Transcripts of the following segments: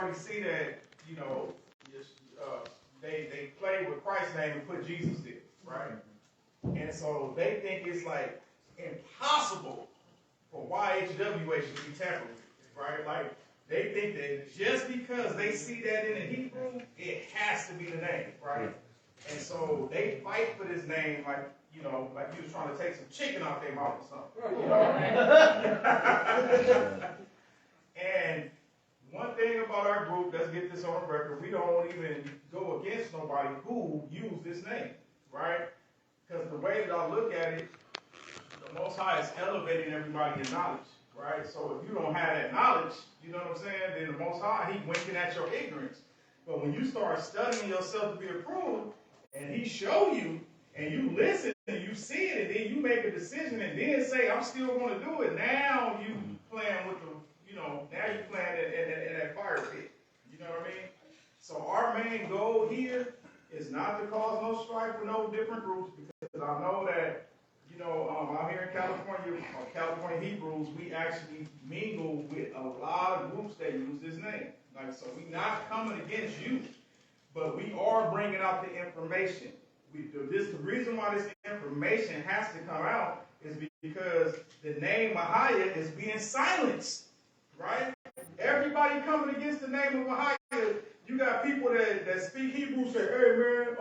already see that, you know, they play with Christ's name and put Jesus there, right? And so they think it's like impossible for YHWH to be tampered with, right? Like, they think that just because they see that in the Hebrew, it has to be the name, right? And so they fight for this name like, you know, like you was trying to take some chicken off their mouth or something. You know? And one thing about our group, let's get this on record, we don't even go against nobody who used this name, right? Because the way that I look at it, the Most High is elevating everybody in knowledge, right? So if you don't have that knowledge, you know what I'm saying, then the Most High, He winking at your ignorance. But when you start studying yourself to be approved, and He show you, and you listen, and you see it, and then you make a decision, and then say, I'm still going to do it, now you playing with the, you know, now you playing in that fire pit. You know what I mean? So our main goal here is not to cause no strife with no different groups, because I know that, you know, out here in California, California Hebrews, we actually mingle with a lot of groups that use this name. Like, so we're not coming against you, but we are bringing out the information. The reason why this information has to come out is because the name Ahia is being silenced, right? Everybody coming against the name of Ahia, you got people that speak Hebrew say, hey man,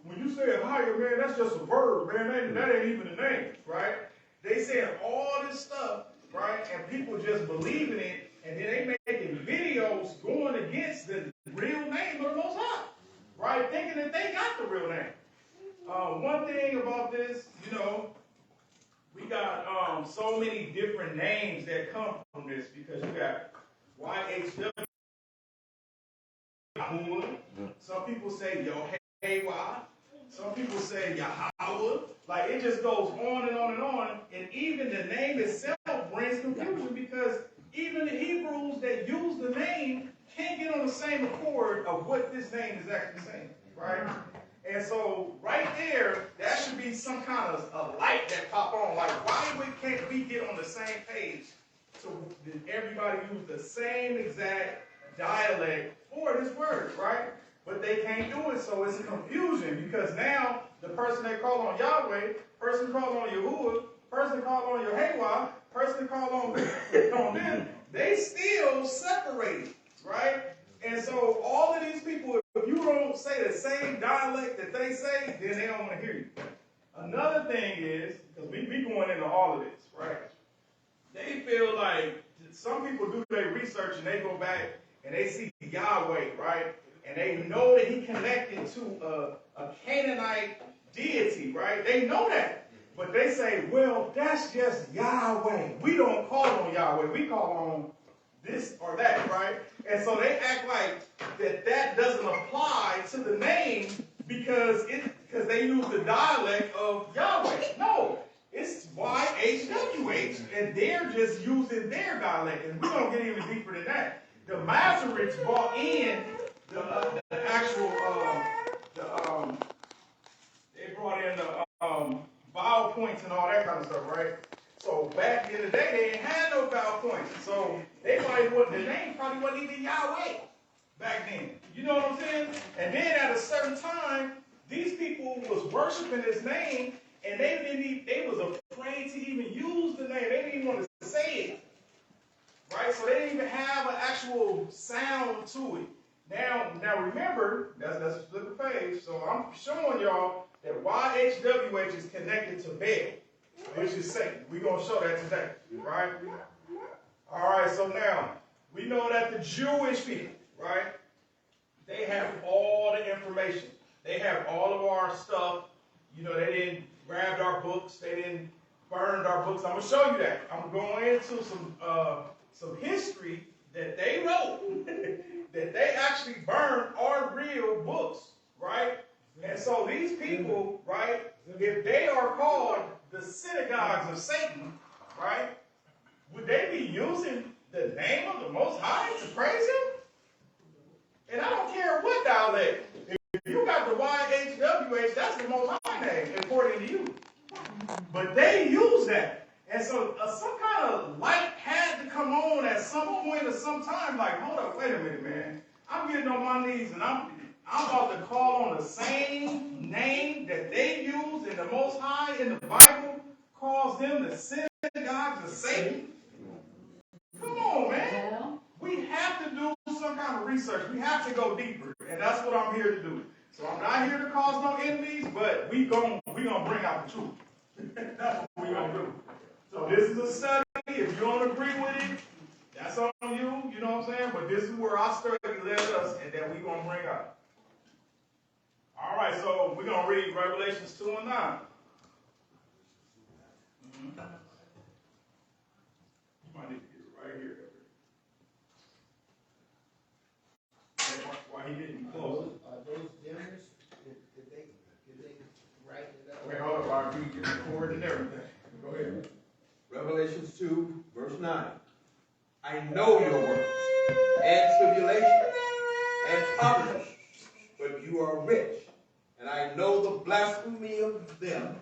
when you say Ahia, man, that's just a verb, man. That ain't even a name, right? They saying all this stuff, right? And people just believing it, and then they making videos going against the real name of the Most High, right? Thinking that they got the real name. One thing about this, you know, we got so many different names that come from this, because you got YHWH. Some people say YHWH. Some people say Yahweh. Like, it just goes on and on and on. And even the name itself brings confusion, because even the Hebrews that use the name can't get on the same accord of what this name is actually saying, right? And so right there, that should be some kind of a light that pop on. Like, why can't we get on the same page so everybody use the same exact dialect for this word, right? But they can't do it, so it's a confusion, because now the person they call on Yahweh, person called on Yahuwah, person called on YHWH, person called on them, they still separated, right? And so all of these people, if you don't say the same dialect that they say, then they don't want to hear you. Another thing is, because we going into all of this, right? They feel like some people do their research and they go back and they see Yahweh, right? And they know that He connected to a Canaanite deity, right? They know that. But they say, well, that's just Yahweh. We don't call on Yahweh. We call on this or that, right? And so they act like that doesn't apply to the name because they use the dialect of Yahweh. No, it's YHWH, and they're just using their dialect. And we're going to get even deeper than that. The Masoretes brought in the actual, they brought in the vowel points and all that kind of stuff, right? So back in the day, they didn't have no vowel points. So they the name probably wasn't even Yahweh back then. You know what I'm saying? And then at a certain time, these people was worshiping this name, and they was afraid to even use the name. They didn't even want to say it. Right? So they didn't even have an actual sound to it. Now remember, let's flip the page. So I'm showing y'all that YHWH is connected to Baal, which is Satan. We're going to show that today, right? All right, so now, we know that the Jewish people, right, they have all the information. They have all of our stuff. You know, they didn't grab our books. They didn't burn our books. I'm going to show you that. I'm going into some history that they wrote, that they actually burned our real books, right? And so these people, right, if they are called the synagogues of Satan, right, would they be using the name of the Most High to praise Him? And I don't care what dialect. If you got the YHWH, that's the Most High name, according to you. But they use that. And so some kind of light had to come on at some point or some time. Like, hold up, wait a minute, man. getting on my knees and I'm about to call on the same name that they use and the Most High in the Bible calls them the synagogues of Satan. Come on, man. We have to do some kind of research. We have to go deeper, and that's what I'm here to do. So I'm not here to cause no enemies, but we gonna bring out the truth. That's what we're gonna do. So this is a study. If you don't agree with it, that's on you. You know what I'm saying? But this is where our study led us, and that we're gonna bring out. All right, so we're gonna read Revelations 2 and 9. You might need to get it right here. Why he didn't close it? Are those dimmers? Did they write it up? Okay, hold on, while we get the cord and everything. Go ahead. Revelations 2, verse 9. I know your works, and tribulation, and poverty, but you are rich. And I know the blasphemy of them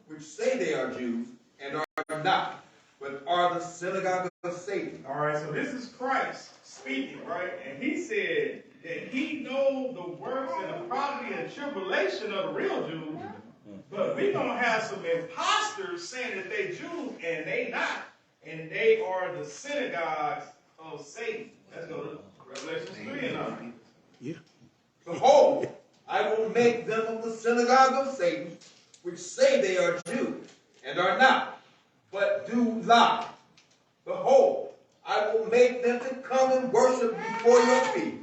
which say they are Jews, and are not, but are the synagogue of Satan. All right, so this is Christ speaking, right? And he said that he knows the works and the poverty and tribulation of the real Jews, but we're going to have some imposters saying that they Jews, and they not, and they are the synagogues of Satan. Let's go to Revelation 3 and 9. Yeah. Behold, I will make them of the synagogue of Satan, which say they are Jews, and are not, but do lie. Behold, I will make them to come and worship before your feet,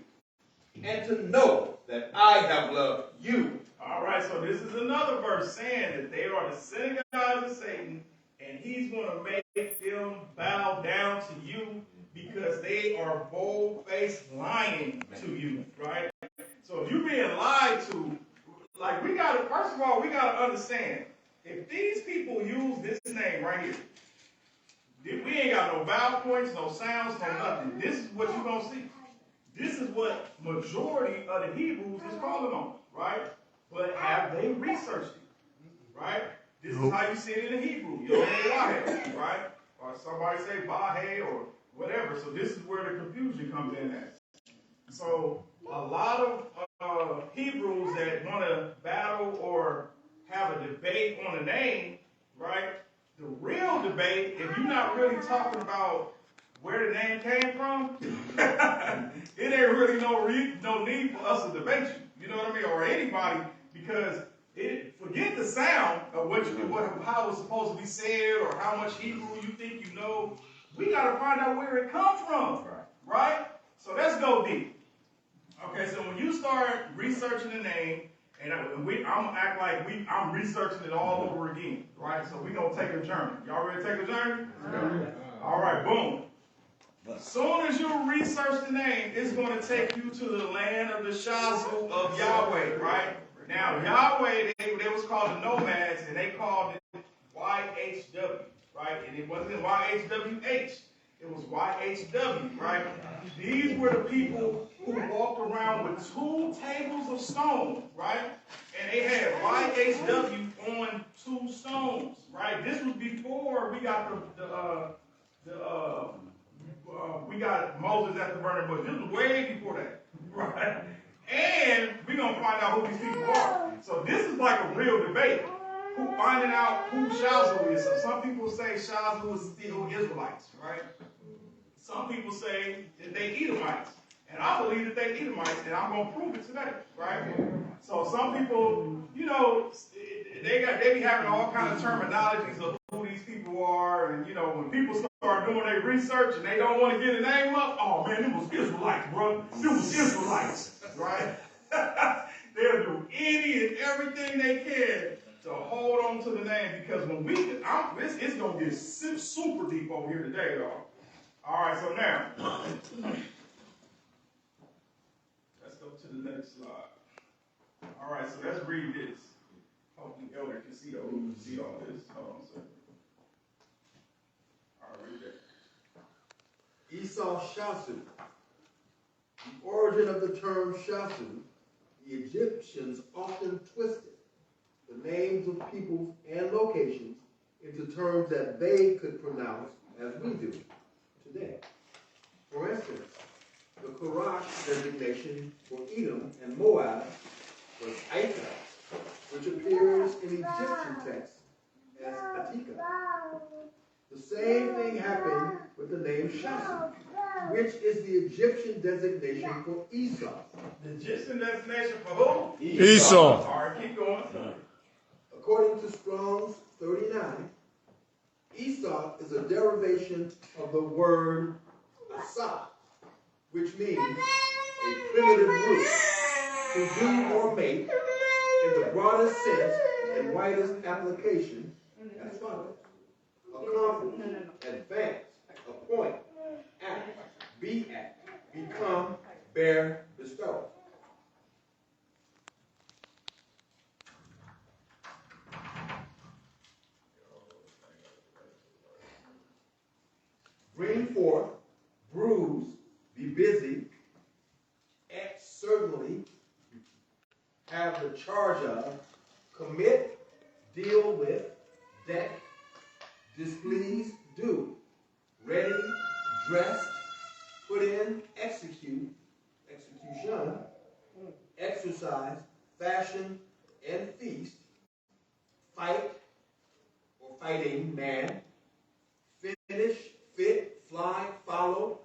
and to know that I have loved you. All right, so this is another verse saying that they are the synagogues of Satan, and he's going to make them bow down to you because they are bold-faced lying to you, right? So if you're being lied to, like first of all, we got to understand, if these people use this name right here, we ain't got no vowel points, no sounds, no nothing. This is what you're going to see. This is what majority of the Hebrews is calling on, right? But have they researched it, right? This is how you see it in the Hebrew. YHWH, right? Or somebody say Bahe or whatever. So this is where the confusion comes in at. So a lot of Hebrews that want to battle or have a debate on a name, right? The real debate, if you're not really talking about where the name came from, it ain't really no need for us to debate you. You know what I mean? Or anybody, because forget the sound of how it's supposed to be said or how much Hebrew you think you know. We got to find out where it comes from, right? So let's go deep. Okay, so when you start researching the name, and I'm gonna act like I'm researching it all over again, right? So we're gonna take a journey. Y'all ready to take a journey? All right, boom. As soon as you research the name, it's going to take you to the land of the Shazu of Yahweh, right? Now, Yahweh, they was called the nomads, and they called it YHW, right? And it wasn't YHWH. It was YHW, right? These were the people who walked around with 2 tables of stone, right? And they had YHW on 2 stones, right? This was before we got we got Moses at the burning bush. This was way before that, right? And we're going to find out who these people are. So this is like a real debate. Finding out who Shazu is. So some people say Shazu is still Israelites, right? Some people say that they Edomites. And I believe that they Edomites, and I'm going to prove it today, right? So some people, you know, they be having all kind of terminologies of who these people are. And, you know, when people start doing their research and they don't want to get a name up, oh, man, it was Israelites, bro. It was Israelites, right? They'll do any and everything they can to hold on to the name, because when it's going to get super deep over here today, y'all. All right, so now, let's go to the next slide. All right, so let's read this. Hopefully, Elder can see all this. Hold on a second. All right, read that. ESAU'S. The origin of the term Shasu, the Egyptians often twisted the names of peoples and locations into terms that they could pronounce as we do today. For instance, the Quraysh designation for Edom and Moab was Aika, which appears in Egyptian texts as Atika. The same thing happened with the name Shasu, which is the Egyptian designation for Esau. The Egyptian designation for who? Esau. All right, keep going. According to Strong's 39, Esau is a derivation of the word asa, which means a primitive root, to do or make, in the broadest sense and widest application, as follows: accomplish, advance, appoint, act, be at, become, bear, bestow. Bring forth, bruise, be busy, act certainly, have the charge of, commit, deal with, deck, displease, do, ready, dressed, put in, execute, execution, exercise, fashion, and feast, fight or fighting, man, finish, fit, fly, follow,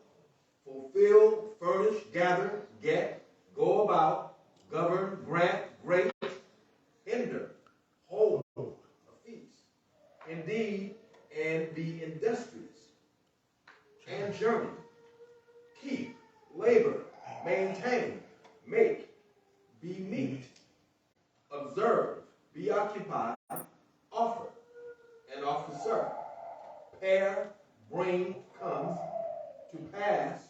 fulfill, furnish, gather, get, go about, govern, grant, grace, hinder, hold, a feast, indeed, and be industrious, and journey, keep, labor, maintain, make, be meet, observe, be occupied, offer, an officer, pair, bring, comes, to pass,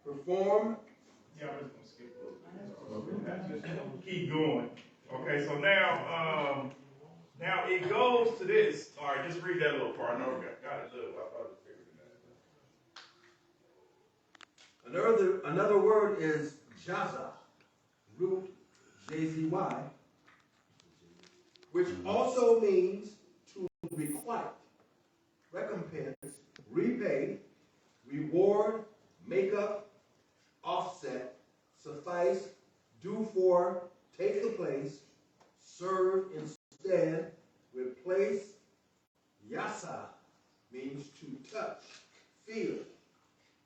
perform. Yeah, I'm just gonna skip a little bit. Keep going. Okay, so now it goes to this. All right, just read that little part. I know we got it little. I thought it figured it out. Another word is jaza, root JZY, which also means to requite, recompense, repay, reward, make up, offset, suffice, do for, take the place, serve instead, replace. Yasa means to touch, feel,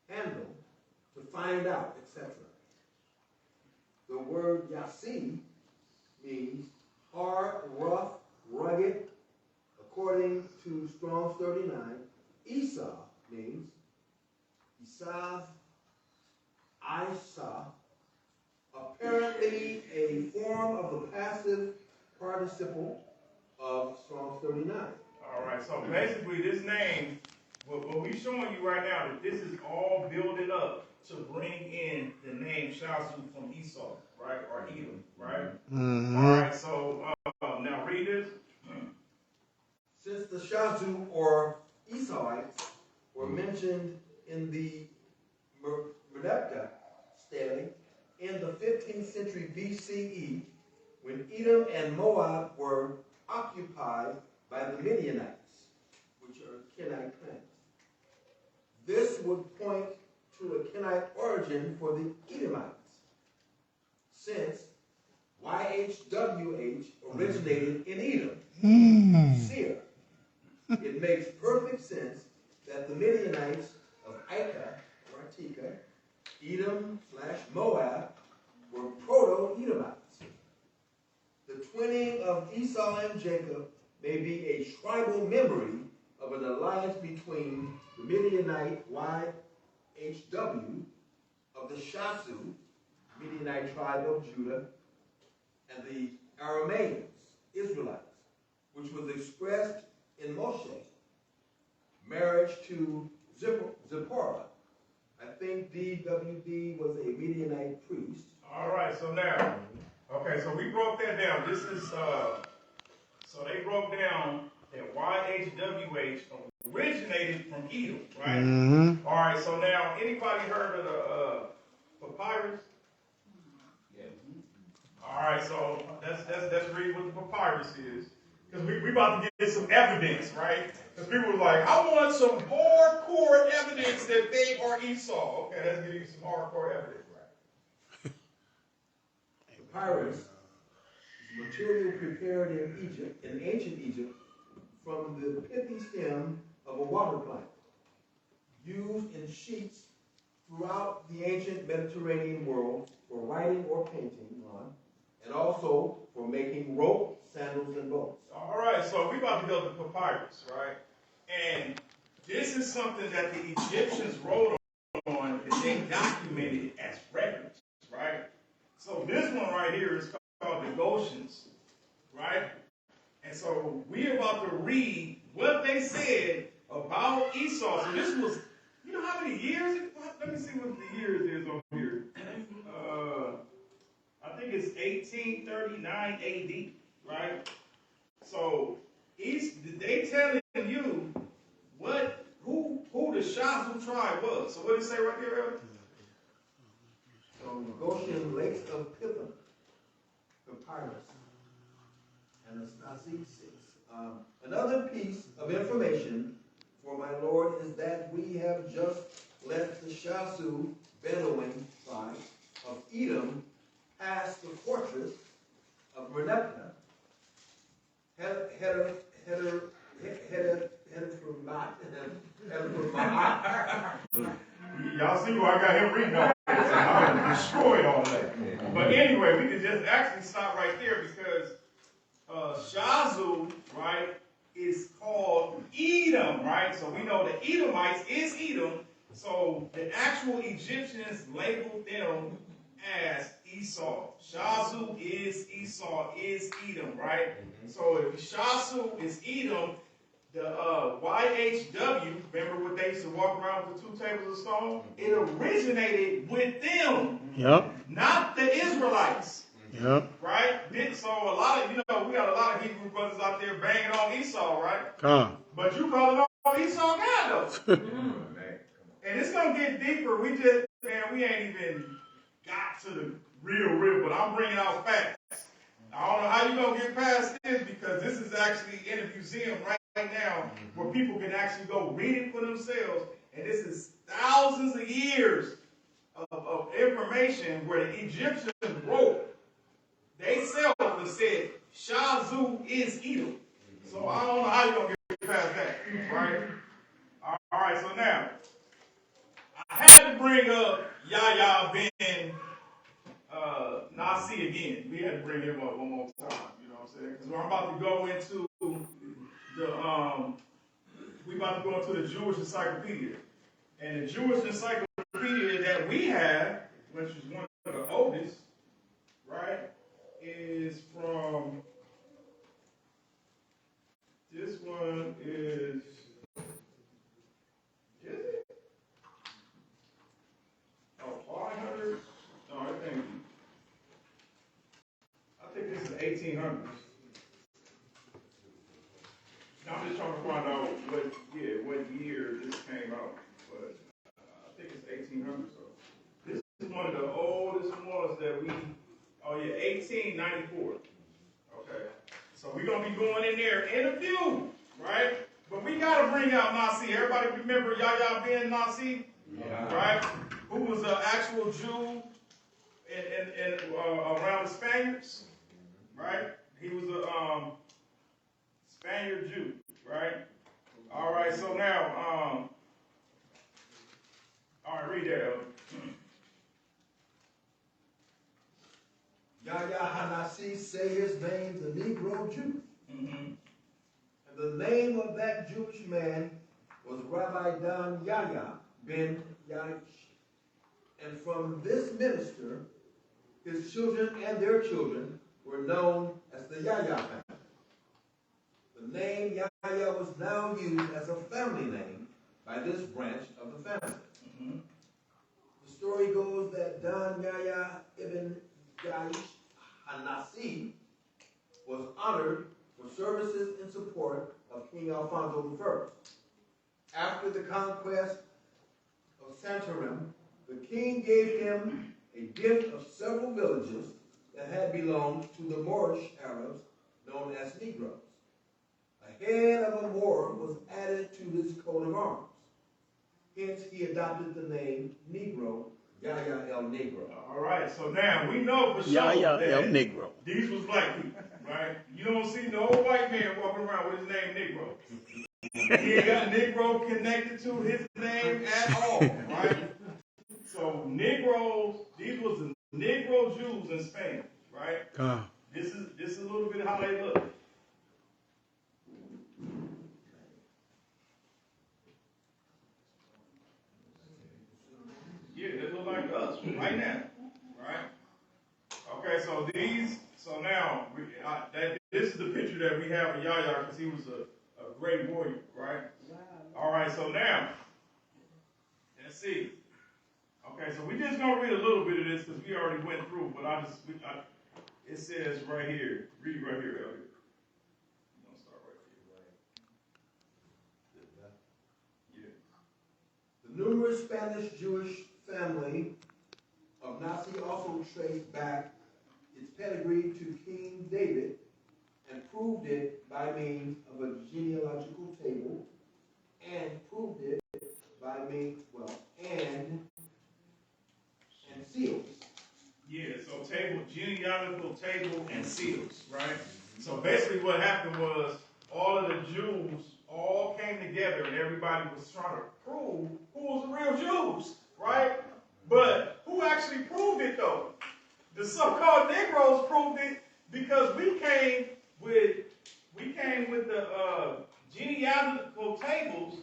handle, to find out, etc. The word yasi means hard, rough, rugged. According to Strong's 39, Esau means Esav, Isa, apparently a form of the passive participle of Strong's 39. All right, so basically this name, what we're showing you right now, that this is all building up to bring in the name Shasu from Esau, right, or Edom, right? Mm-hmm. All right, so now read this. Since the Shazu or Esauites were mentioned in the Merdeka stele in the 15th century BCE, when Edom and Moab were occupied by the Midianites, which are Kenite clans. This would point to a Kenite origin for the Edomites, since YHWH originated in Edom, Seir. It makes perfect sense that the Midianites of Ika, or Atika, Edom/Moab, were proto-Edomites. The twinning of Esau and Jacob may be a tribal memory of an alliance between the Midianite YHW of the Shasu, Midianite tribe of Judah, and the Arameans, Israelites, which was expressed in Moshe, marriage to Zipporah. I think DWD was a Midianite priest. All right, so now, okay, so we broke that down. This is, so they broke down that YHWH originated from Edom, right? Mm-hmm. All right, so now, anybody heard of the papyrus? Yeah. All right, so let's read what the papyrus is. Because we about to get some evidence, right? Because people were like, I want some hardcore evidence that they are Esau. Okay, let's give you some hardcore evidence. Papyrus is material prepared in Egypt, in ancient Egypt, from the pithy stem of a water plant, used in sheets throughout the ancient Mediterranean world for writing or painting on, and also for making rope, sandals, and boats. All right, so we about to go to papyrus, right? And this is something that the Egyptians wrote on that they documented as records, right? So this one right here is called the Goshen's, right? And so we're about to read what they said about Esau. So this was, you know how many years? Let me see what the years is over here. I think it's 1839 AD, right? So they telling you who the Shazu tribe was. So what did it say right here? So Goshen Lakes of Pithom, Papyrus, and Anastasia 6. Another piece of information for my Lord is that we have just left the Shazu Bedouin tribe of Edom past the fortress of Merneptah, Y'all see why I got him reading all this, and I'm going to destroy all that. But anyway, we could just actually stop right there because Shazu, right, is called Edom, right? So we know the Edomites is Edom. So the actual Egyptians labeled them as Esau. Shazu is Esau, is Edom, right? So if Shazu is Edom, the YHWH, remember what they used to walk around with the 2 tables of stone? It originated with them, not the Israelites. Right? So a lot of, we got a lot of Hebrew brothers out there banging on Esau, right? But you calling on Esau God, though. And it's going to get deeper. We ain't even got to the real, but I'm bringing out facts. I don't know how you're going to get past this because this is actually in a museum right now where people can actually go read it for themselves. And this is thousands of years of information where the Egyptians wrote. They self and said, Shazu is Edom. So I don't know how you're going to get past that, right? All right, so now, I had to bring up Yahya ben Nasi again. We had to bring him up one more time, you know what I'm saying? Because we're about to go into the Jewish encyclopedia. And the Jewish encyclopedia that we have, which is one of the oldest, right, is from, this one is it? Oh, 500? No, I think this is 1800s. Now I'm just trying to find out what year this came out, but I think it's 1800s. So this is one of the oldest ones that 1894. Okay, so we're gonna be going in there in a few, right? But we gotta bring out Nasi. Everybody remember Yahya ben Nasi, right? Who was an actual Jew around the Spaniards, right? He was a Spaniard Jew, right? All right, so now, all right, read that. Yahya Hanasi say his name, the Negro Jew. And the name of that Jewish man was Rabbi Dan Yahya ben Ya'ish. And from this minister, his children and their children were known as the Yahya family. The name Yahya was now used as a family name by this branch of the family. The story goes that Dan Yahya ibn Ya'ish Hanasi was honored for services in support of King Alfonso I. After the conquest of Santarem, the king gave him a gift of several villages that had belonged to the Moorish Arabs known as Negroes. A head of a Moor was added to his coat of arms. Hence, he adopted the name Negro Yahya El Negro. All right, so now we know for sure Yahya El that Negro. these was black people, right? You don't see no white man walking around with his name Negro. He ain't got Negro connected to his name at all, right? So Negroes, these was the Negro Jews in Spain, right? This is a little bit how they look. Yeah, they look like us right now, right? Okay, so now, this is the picture that we have of Yahya because he was a great warrior, right? Wow. All right, so now, let's see. Okay, so we're just going to read a little bit of this because we already went through, but it says right here, read right here, Elliot. We're going to start right here. Yeah. The numerous Spanish Jewish family of Nazi also traced back its pedigree to King David and proved it by means of a genealogical table and proved it by means, and seals. Yeah, so genealogical table and seals, right? So basically what happened was all of the Jews all came together and everybody was trying to prove who was the real Jews, right? But who actually proved it though? The so-called Negroes proved it because we came with the genealogical tables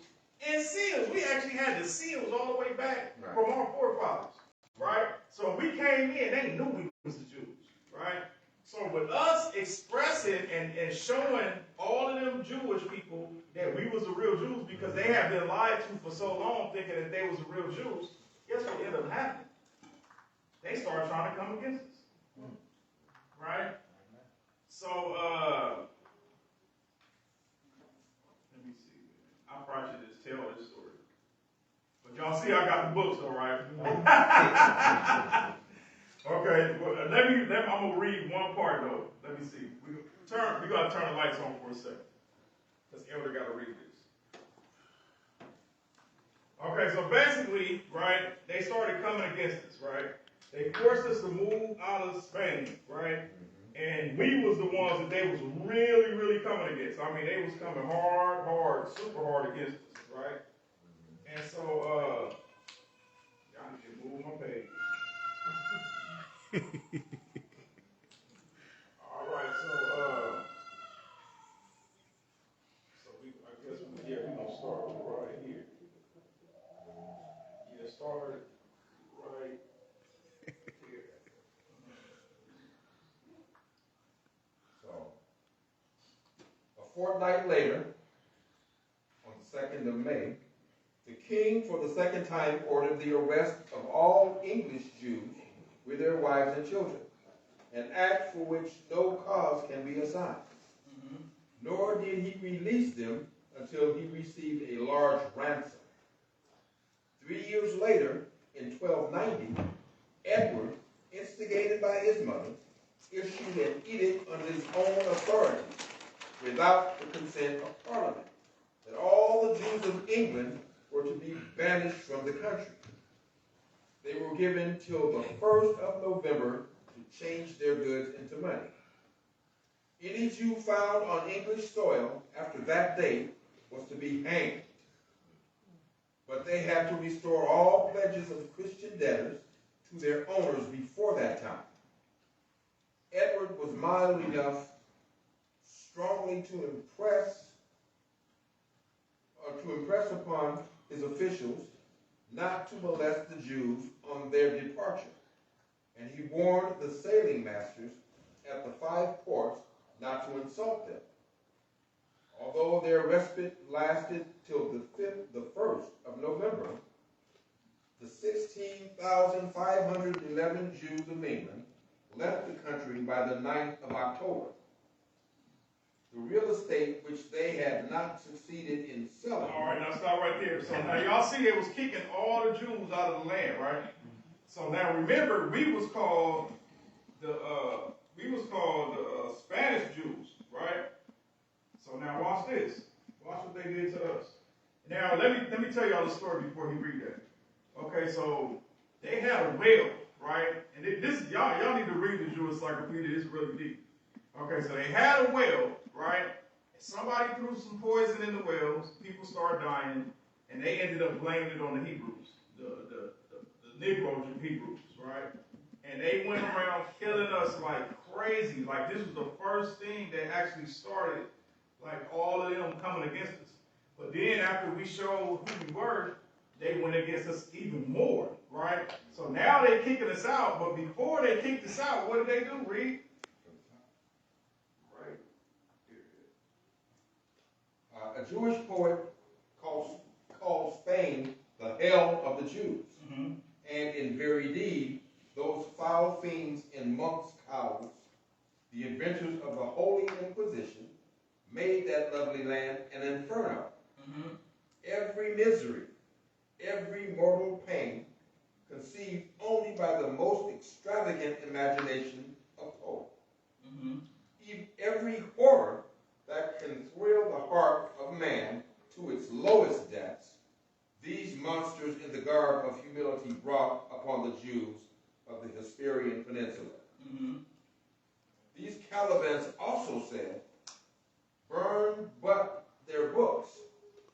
and seals. We actually had the seals all the way back from our forefathers, right? So we came in, they knew we was the Jews, right? So with us expressing and showing all of them Jewish people that we was the real Jews because they have been lied to for so long thinking that they was the real Jews, guess what ended up happening? They started trying to come against us, right? So, let me see. I probably should just tell this story. But y'all see I got the books though, right? Okay, well, I'm going to read one part though. Let me see. We got to turn the lights on for a second. Because Elder got to read this. Okay, so basically, right, they started coming against us, right? They forced us to move out of Spain, right? And we was the ones that they was really, really coming against. I mean, they was coming hard, super hard against us, right? And so, y'all need to move my page. All right, so I guess we're gonna start right here. Yeah, start right here. So, a fortnight later, on the 2nd of May, the king for the second time ordered the arrest of all English Jews with their wives and children, an act for which no cause can be assigned. Nor did he release them until he received a large ransom. 3 years later, in 1290, Edward, instigated by his mother, issued an edict on his own authority, without the consent of Parliament, that all the Jews of England were to be banished from the country. They were given till the 1st of November to change their goods into money. Any Jew found on English soil after that date was to be hanged. But they had to restore all pledges of Christian debtors to their owners before that time. Edward was mild enough strongly to impress upon his officials not to molest the Jews on their departure. And he warned the sailing masters at the 5 ports not to insult them. Although their respite lasted till the 1st of November, the 16,511 Jews of England left the country by the 9th of October. The real estate which they had not succeeded in selling. All right, now stop right there. So now y'all see they was kicking all the Jews out of the land, right? So now remember, we was called the Spanish Jews, right? So now watch this. Watch what they did to us. Now let me tell y'all the story before you read that. Okay, so they had a well, right? And this y'all need to read the Jewish encyclopedia. It's really deep. Okay, so they had a well, right? Somebody threw some poison in the wells. People started dying, and they ended up blaming it on the Hebrews, the Negroes and Hebrews, right? And they went around killing us like crazy. Like this was the first thing that actually started, like all of them coming against us. But then after we showed who we were, they went against us even more, right? So now they're kicking us out. But before they kicked us out, what did they do, Reed? A Jewish poet calls Spain the hell of the Jews. Mm-hmm. And in very deed, those foul fiends in monks' cowls, the inventors of the Holy Inquisition, made that lovely land an inferno. Mm-hmm. Every misery, every mortal pain, conceived only by the most extravagant imagination of poet. Mm-hmm. Every horror that can thrill the heart of man to its lowest depths, these monsters in the garb of humility brought upon the Jews of the Hesperian Peninsula. Mm-hmm. These Calibans also said, burn but their books.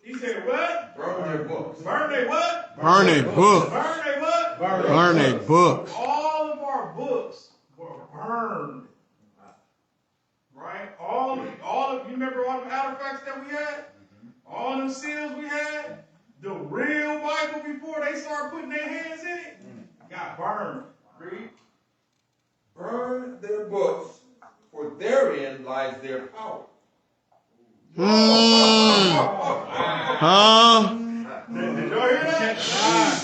He said what? Burn their books. Burn their what? Burn their books. Burn their what? Burn their books. All of our books were burned. Right? All of you remember all the artifacts that we had? All them seals we had? The real Bible before they started putting their hands in it got burned. Read. Burn their books, for therein lies their power. Huh? Did y'all hear that?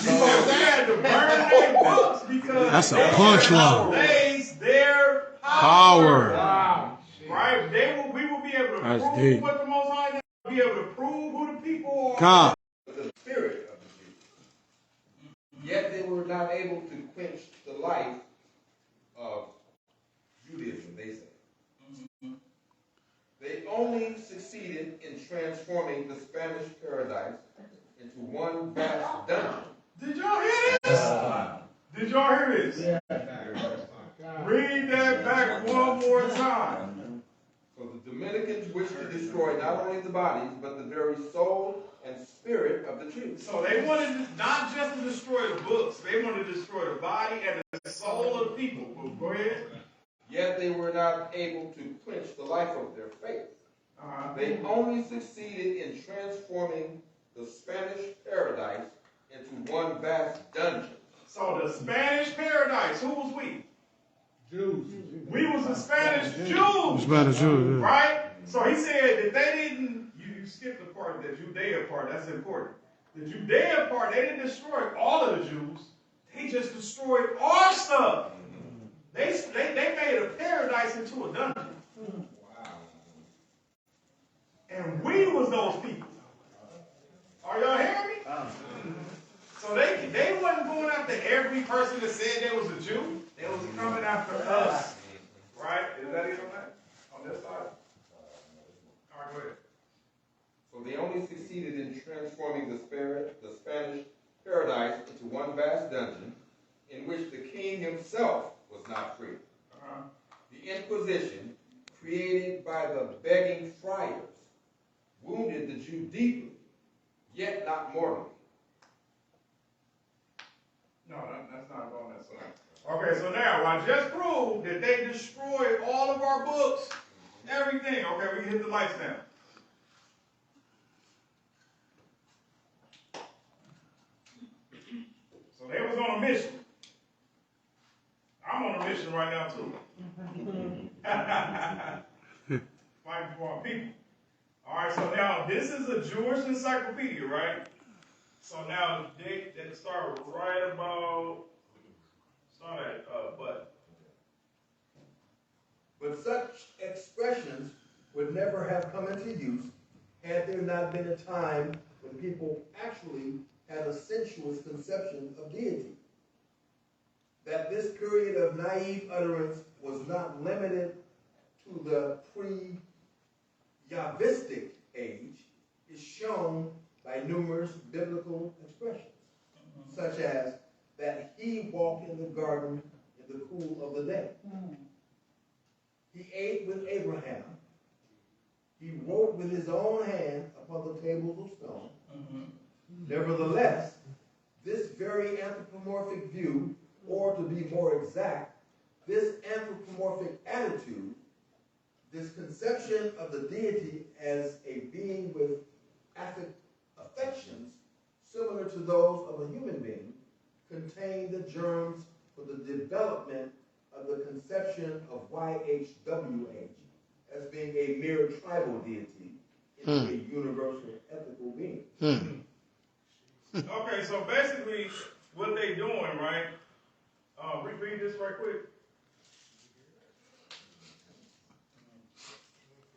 They had to burn their books because that's a punchline. Lays their power. Wow. Right? We will be able to that's prove deep. what the Most High did. Be able to prove who the people are. God. The spirit of the Jews. Yet they were not able to quench the life of Judaism, they say. Mm-hmm. They only succeeded in transforming the Spanish paradise into one vast dungeon. Did y'all hear this? Did y'all hear this? Yeah. Read that back one more time. So the Dominicans wished to destroy not only the bodies, but the very soul and spirit of the Jews. So they wanted not just to destroy the books, they wanted to destroy the body and the soul of people. Go ahead. Yet they were not able to quench the life of their faith. They only succeeded in transforming the Spanish paradise into one vast dungeon. So the Spanish paradise, who was we? Jews. We was the Spanish Jews. Spanish Jews, yeah. Right? So he said that they didn't, you skipped the part, the Judea part, that's important. The Judea part, they didn't destroy all of the Jews. They just destroyed our stuff. They made a paradise into a dungeon. Wow. And we was those people. Are y'all hearing me? So they wasn't going after every person that said they was a Jew. They was coming after us. Right? Is that it on this side? All right, go ahead. So they only succeeded in transforming the Spanish paradise into one vast dungeon in which the king himself was not free. The Inquisition, created by the begging friars, wounded the Jew deeply, yet not mortally. No, that's not going that side. Okay, so now I just proved that they destroyed all of our books, everything. Okay, we can hit the lights now. So they was on a mission. I'm on a mission right now too. Fighting for our people. All right, so now this is a Jewish encyclopedia, right? So now they start right about. But such expressions would never have come into use had there not been a time when people actually had a sensuous conception of deity. That this period of naive utterance was not limited to the pre-Yahvistic age is shown by numerous biblical expressions, such as that he walked in the garden in the cool of the day. He ate with Abraham. He wrote with his own hand upon the tables of stone. Nevertheless, this very anthropomorphic view, or to be more exact, this anthropomorphic attitude, this conception of the deity as a being with affections similar to those of a human being, contain the germs for the development of the conception of YHWH as being a mere tribal deity into a universal ethical being. Okay, so basically what they doing, right? Read this right quick.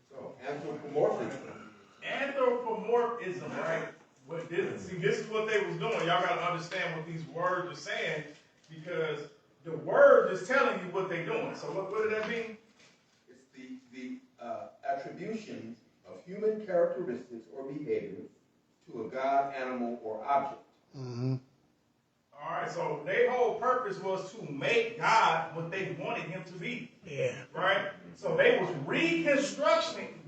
So, anthropomorphism. Anthropomorphism, right? This is what they was doing. Y'all got to understand what these words are saying, because the word is telling you what they're doing. So what did that mean? It's the attribution of human characteristics or behaviors to a god, animal, or object. All right, so their whole purpose was to make God what they wanted him to be. Yeah. Right? So they was reconstructing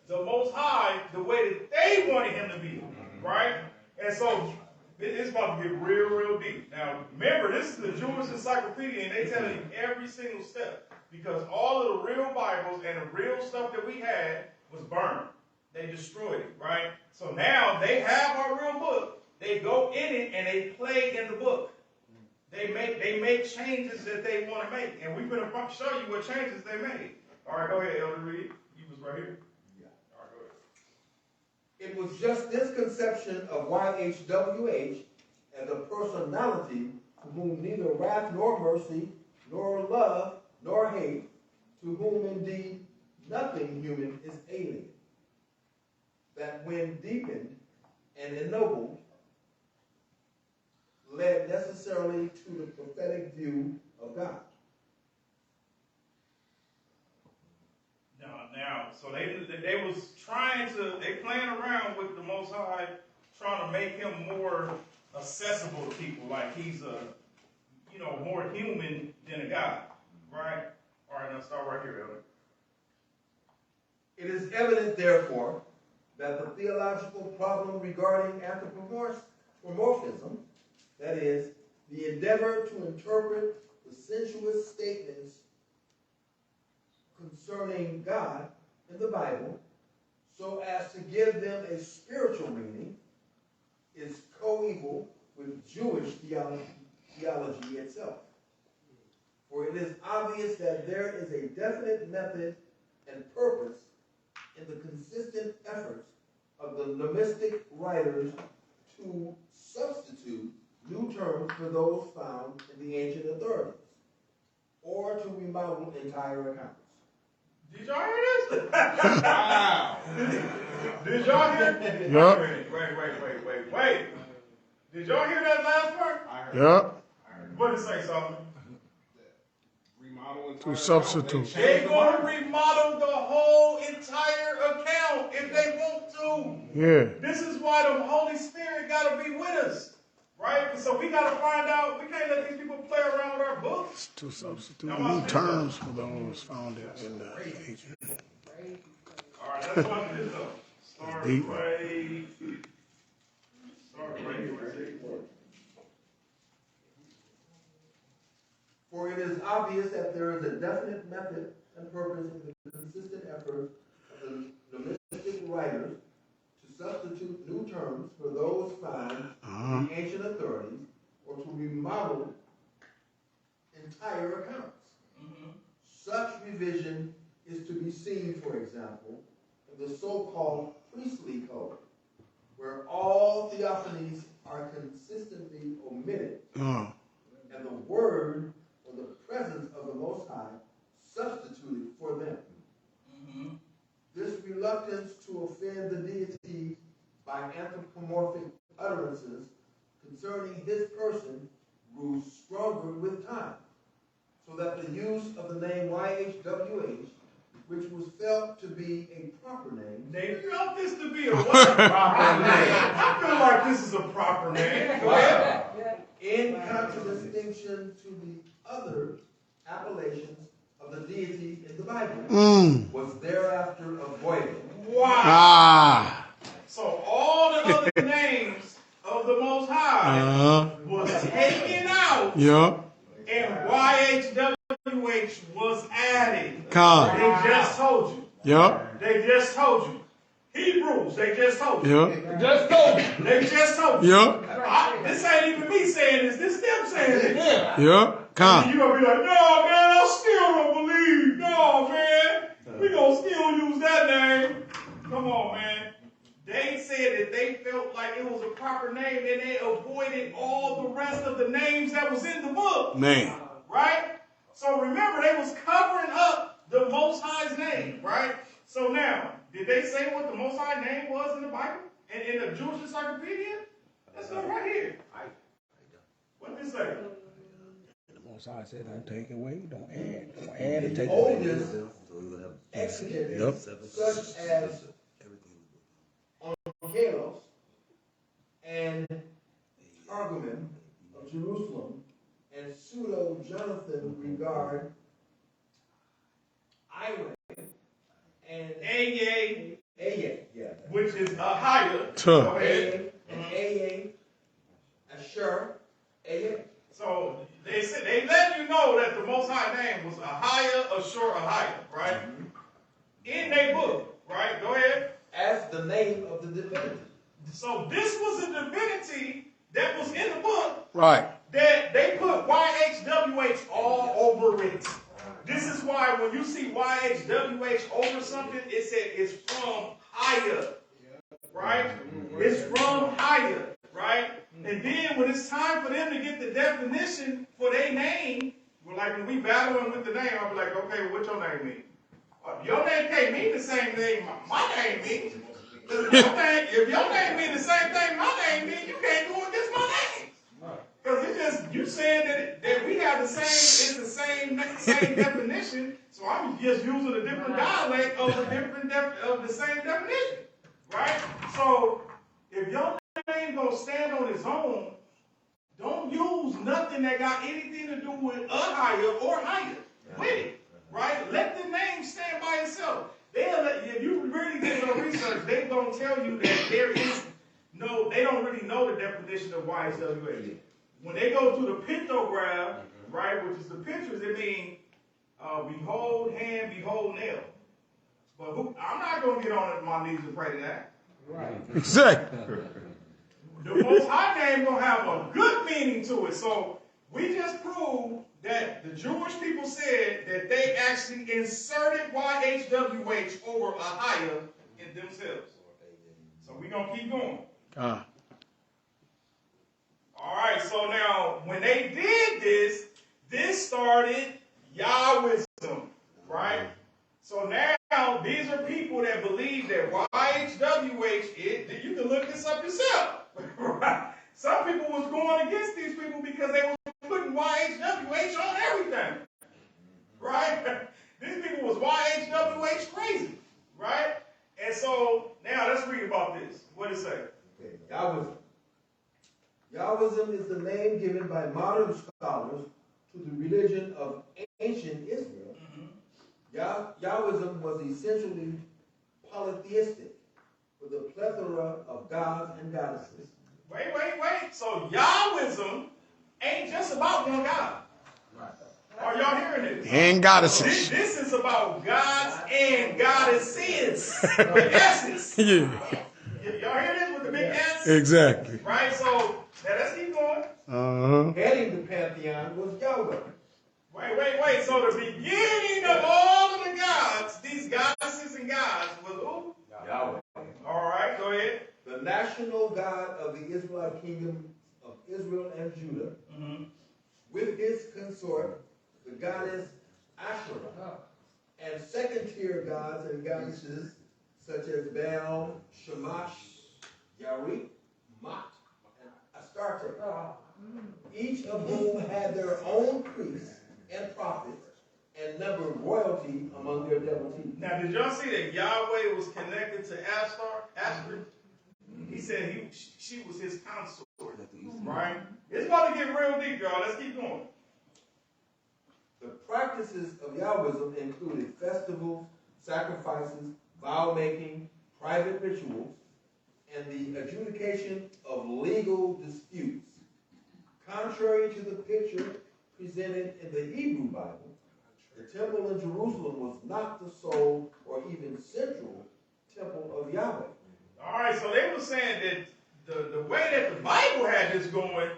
the Most High the way that they wanted him to be. Right? And so it's about to get real, real deep. Now, remember, this is the Jewish encyclopedia, and they telling you every single step, because all of the real Bibles and the real stuff that we had was burned. They destroyed it, right? So now they have our real book. They go in it and they play in the book. They make changes that they want to make, and we're going to show you what changes they made. All right, go ahead, Elder Reed. You was right here. Yeah. All right, go ahead. It was just this conception of YHWH as a personality to whom neither wrath nor mercy, nor love nor hate, to whom indeed nothing human is alien, that when deepened and ennobled, led necessarily to the prophetic view of God. Now, so they was they playing around with the Most High, trying to make him more accessible to people, like he's more human than a God, right? All right, now start right here, Elder. It is evident, therefore, that the theological problem regarding anthropomorphism, that is, the endeavor to interpret the sensuous statements concerning God in the Bible so as to give them a spiritual meaning, is coeval with Jewish theology itself. For it is obvious that there is a definite method and purpose in the consistent efforts of the Nomistic writers to substitute new terms for those found in the ancient authorities, or to remodel entire accounts. Did y'all hear this? Wow. Did y'all hear? Yup. Wait. Did y'all hear that last part? I heard. Yup. What did it say, Solomon? Remodel To substitute. They're going to remodel the whole entire account if they want to. Yeah. This is why the Holy Spirit got to be with us. Right? So we got to find out. We can't let these people play around with our books. To substitute new terms for those found in the ancient. All right, let's watch this though. Start right here. For it is obvious that there is a definite method and purpose in the consistent effort of the Nomistic writers to substitute new terms for those found in the ancient authorities, or to remodel entire accounts. Such revision is to be seen, for example, in the so-called priestly code, where all theophanies are consistently omitted, and the word or the presence of the Most High substituted for them. This reluctance to offend the deity by anthropomorphic utterances concerning his person grew stronger with time, so that the use of the name YHWH, which was felt to be a proper name. They felt this to be a what? Proper name. I feel like this is a proper name. Go ahead. contradistinction to the other appellations of the deity in the Bible, was thereafter avoided. Wow. Ah. So all the other names of the Most High was taken out. Yup. And YHWH was added. Come. They just told you. Yup. They just told you. Hebrews, they just told you. Yup. Just told you. They just told you. Yup. This ain't even me saying this. This them saying this. Yeah. Yup. And Come. you gonna be like, no, man, I still don't believe. No, man. We gonna still use that name. Come on, man. They said that they felt like it was a proper name and they avoided all the rest of the names that was in the book. Man. Right? So remember, they was covering up the Most High's name, right? So now, did they say what the Most High name was in the Bible? In the Jewish Encyclopedia? Let's go right here. What did it say? The Most High said, don't take away, don't add. Don't add or The take away. oldest exegetes, Yep. such as Onkelos and Targumim of Jerusalem and Pseudo Jonathan regard Iran and Aya, yeah, which is a higher. Tuh. Go ahead. and Aya, Asher, Aya. So they said they let you know that the Most High name was Ahia, Ashur, Ahia, right? In their book, right? Go ahead. As the name of the divinity. So this was a divinity that was in the book Right. that they put YHWH all over it. This is why when you see YHWH over something, it said it's from higher, right? It's from higher, right? And then when it's time for them to get the definition for their name, like when we battling with the name, I'll be like, okay, well, what your name mean? Your name can't mean the same thing my name means. If your name mean the same thing my name means, you can't go against my name. Because it's just, you said that we have the same, it's the same definition, so I'm just using a different dialect of the same definition, right? So if your name gonna stand on its own, don't use nothing that got anything to do with a higher or higher with it, right? Let the name stand by itself. If you really get some research, they're gonna tell you that there is no, they don't really know the definition of YHWH. When they go to the pictograph, right, which is the pictures, it means behold hand, behold nail. But I'm not going to get on my knees and pray to that. Right. Exactly. The Most High name going to have a good meaning to it. So we just proved that the Jewish people said that they actually inserted YHWH over a higher in themselves. So we're going to keep going. All right, so now, when they did this started Yahwism, right? So now, these are people that believe that YHWH, you can look this up yourself, right? Some people was going against these people because they were putting YHWH on everything, right? These people was YHWH crazy, right? And so, now let's read about this. What does it say? Okay, Yahwism. Yahwism is the name given by modern scholars to the religion of ancient Israel. Yahwism was essentially polytheistic, with a plethora of gods and goddesses. Wait. So Yahwism ain't just about one God. Right. Are y'all hearing this? And goddesses. This is about gods and goddesses. The S's. Yeah. Y'all hear this with the big S? Exactly. Right? So, now let's keep going. Heading the pantheon was Yahweh. Wait. So the beginning of all of the gods, these goddesses and gods, was who? Yahweh. All right, go ahead. The national god of the Israelite kingdom of Israel and Judah, with his consort, the goddess Asherah, and second-tier gods and goddesses such as Baal, Shamash, Yarek, Mot, and Astarte, each of whom had their own priests and prophets and numbered royalty among their devotees. Now, did y'all see that Yahweh was connected to Ashtar? He said she was his consort, right? It's about to get real deep, y'all. Let's keep going. The practices of Yahwism included festivals, sacrifices, vow-making, private rituals, and the adjudication of legal disputes. Contrary to the picture presented in the Hebrew Bible, the temple in Jerusalem was not the sole or even central temple of Yahweh. All right, so they were saying that the way that the Bible had this going,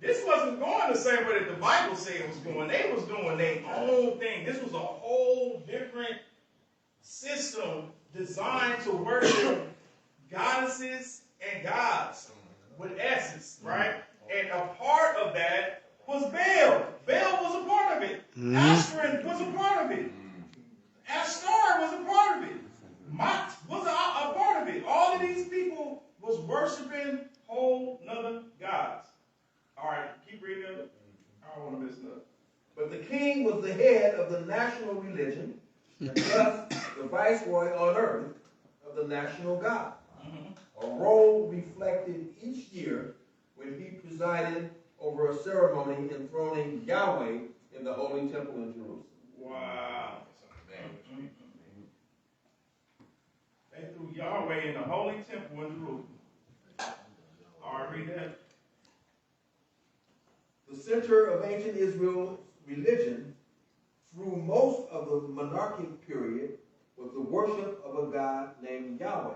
this wasn't going the same way that the Bible said it was going. They was doing their own thing. This was a whole different system designed to worship goddesses and gods with S's, right? And a part of that was Baal. Baal was a part of it. Ashtoreth was a part of it. Ashtar was a part of it. Mot was a part of it. All of these people was worshiping whole nother gods. All right, keep reading it. I don't want to mess it up. But the king was the head of the national religion, and thus the viceroy on earth of the national god. A role reflected each year when he presided over a ceremony enthroning Yahweh in the Holy Temple in Jerusalem. Wow. They threw Yahweh in the Holy Temple in Jerusalem. All right, read that. The center of ancient Israel's religion through most of the monarchic period was the worship of a god named Yahweh.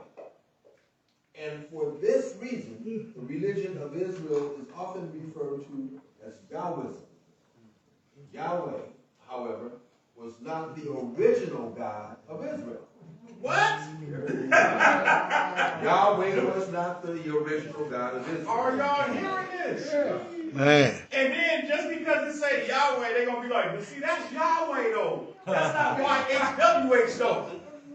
And for this reason, the religion of Israel is often referred to as Yahwism. Yahweh, however, was not the original God of Israel. What? Yahweh was not the original God of Israel. Are y'all hearing this? Man. And then just because it say Yahweh, they're going to be like, but see, that's Yahweh though. That's not YHWH though.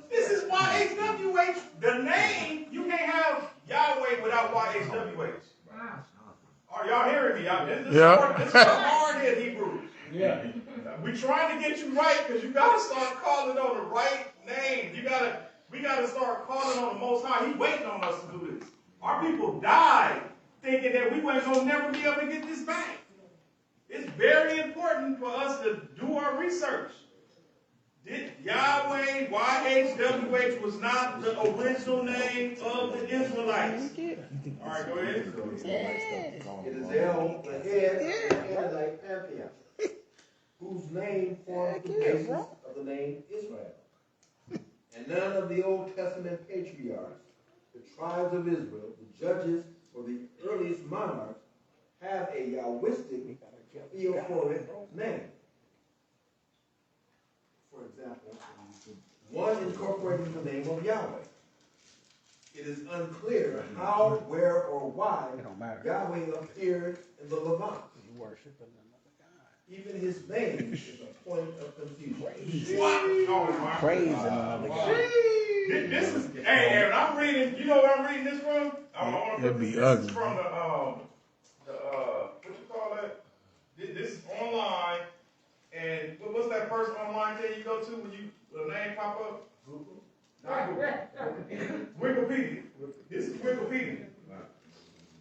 This is YHWH. The name, you can't have Yahweh without YHWH. Are y'all hearing me? This is a hard-head Hebrew. Yeah. We're trying to get you right because you got to start calling on the right name. We got to start calling on the Most High. He's waiting on us to do this. Our people died thinking that we weren't going to never be able to get this back. It's very important for us to do our research. Yahweh, YHWH, was not the original name of the Israelites. All right, go ahead. It is held the head of the Canaanite pantheon, whose name forms the basis of the name Israel. And none of the Old Testament patriarchs, the tribes of Israel, the judges, or the earliest monarchs have a Yahwistic theophoric name. For example, one incorporating the name of Yahweh. It is unclear how, where, or why Yahweh appeared in the Levant. Even his name is a point of confusion. What? Oh, my Praise God. another guy. This is, hey, Aaron, I'm reading, you know where I'm reading this from? I want to It'd put be this ugly. is from what you call that? This is online, and what's that first online thing you go to when the name pop up? Google. Not Google. Wikipedia. This is Wikipedia.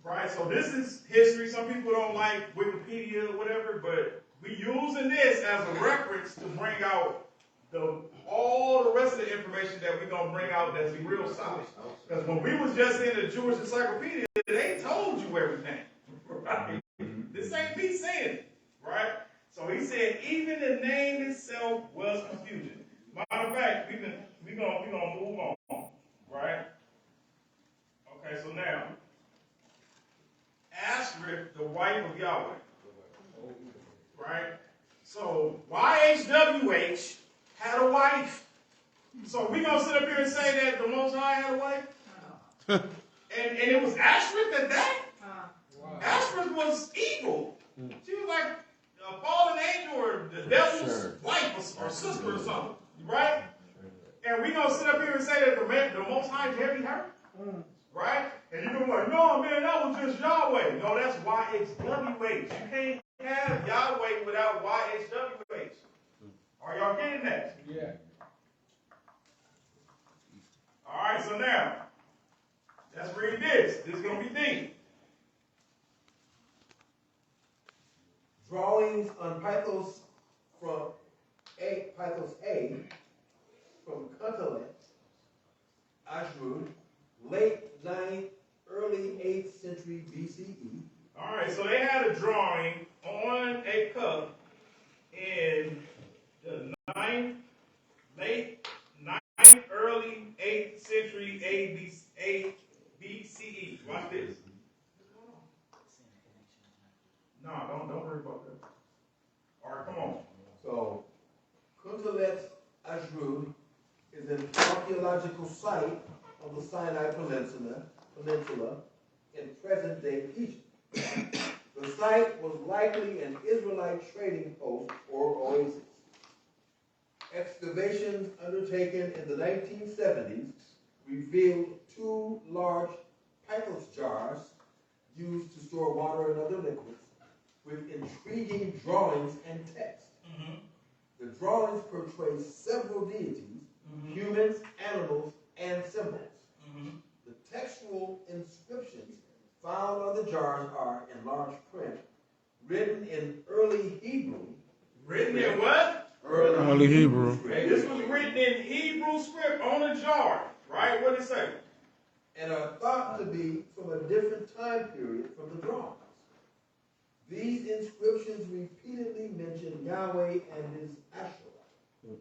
Right, so this is history. Some people don't like Wikipedia or whatever, but we using this as a reference to bring out all the rest of the information that we're going to bring out that's real solid. Because when we was just in the Jewish encyclopedia, they told you everything. Right? This ain't me saying it. Right? So he said even the name itself was confusion. Matter of fact, we're gonna move on. Right? Okay, so now, Ashtoreth, the wife of Yahweh. Right? So YHWH had a wife. So we gonna sit up here and say that the Most High had a wife? and it was Ashtoreth at that? Ashtoreth was evil. She was like a fallen angel or the devil's wife or sister or something. Right? And we gonna sit up here and say that the Most High married her? Right? And you're gonna be like, no, man, that was just Yahweh. No, that's YHWH. You can't have Yahweh without YHWH. Are y'all getting that? Yeah. All right, so now, let's read this. This is going to be deep. Pythos A from Kuntalet, Ashrud, late 9th, early 8th century BCE. All right, so they had a drawing on a cup in the late 9th, early 8th century BCE. Watch this. No, don't worry about that. All right, come on. So, Kuntalet Ashrud is an archaeological site of the Sinai Peninsula in present-day Egypt. The site was likely an Israelite trading post or oasis. Excavations undertaken in the 1970s revealed 2 large pythos jars used to store water and other liquids with intriguing drawings and text. Mm-hmm. The drawings portray several deities, humans, animals, and symbols. Mm-hmm. The textual inscriptions found on the jars are, in large print, written in early Hebrew. Written in what? Early Hebrew. Hey, this was written in Hebrew script on a jar, right? What did it say? And are thought to be from a different time period from the drawings. These inscriptions repeatedly mention Yahweh and his Asherah.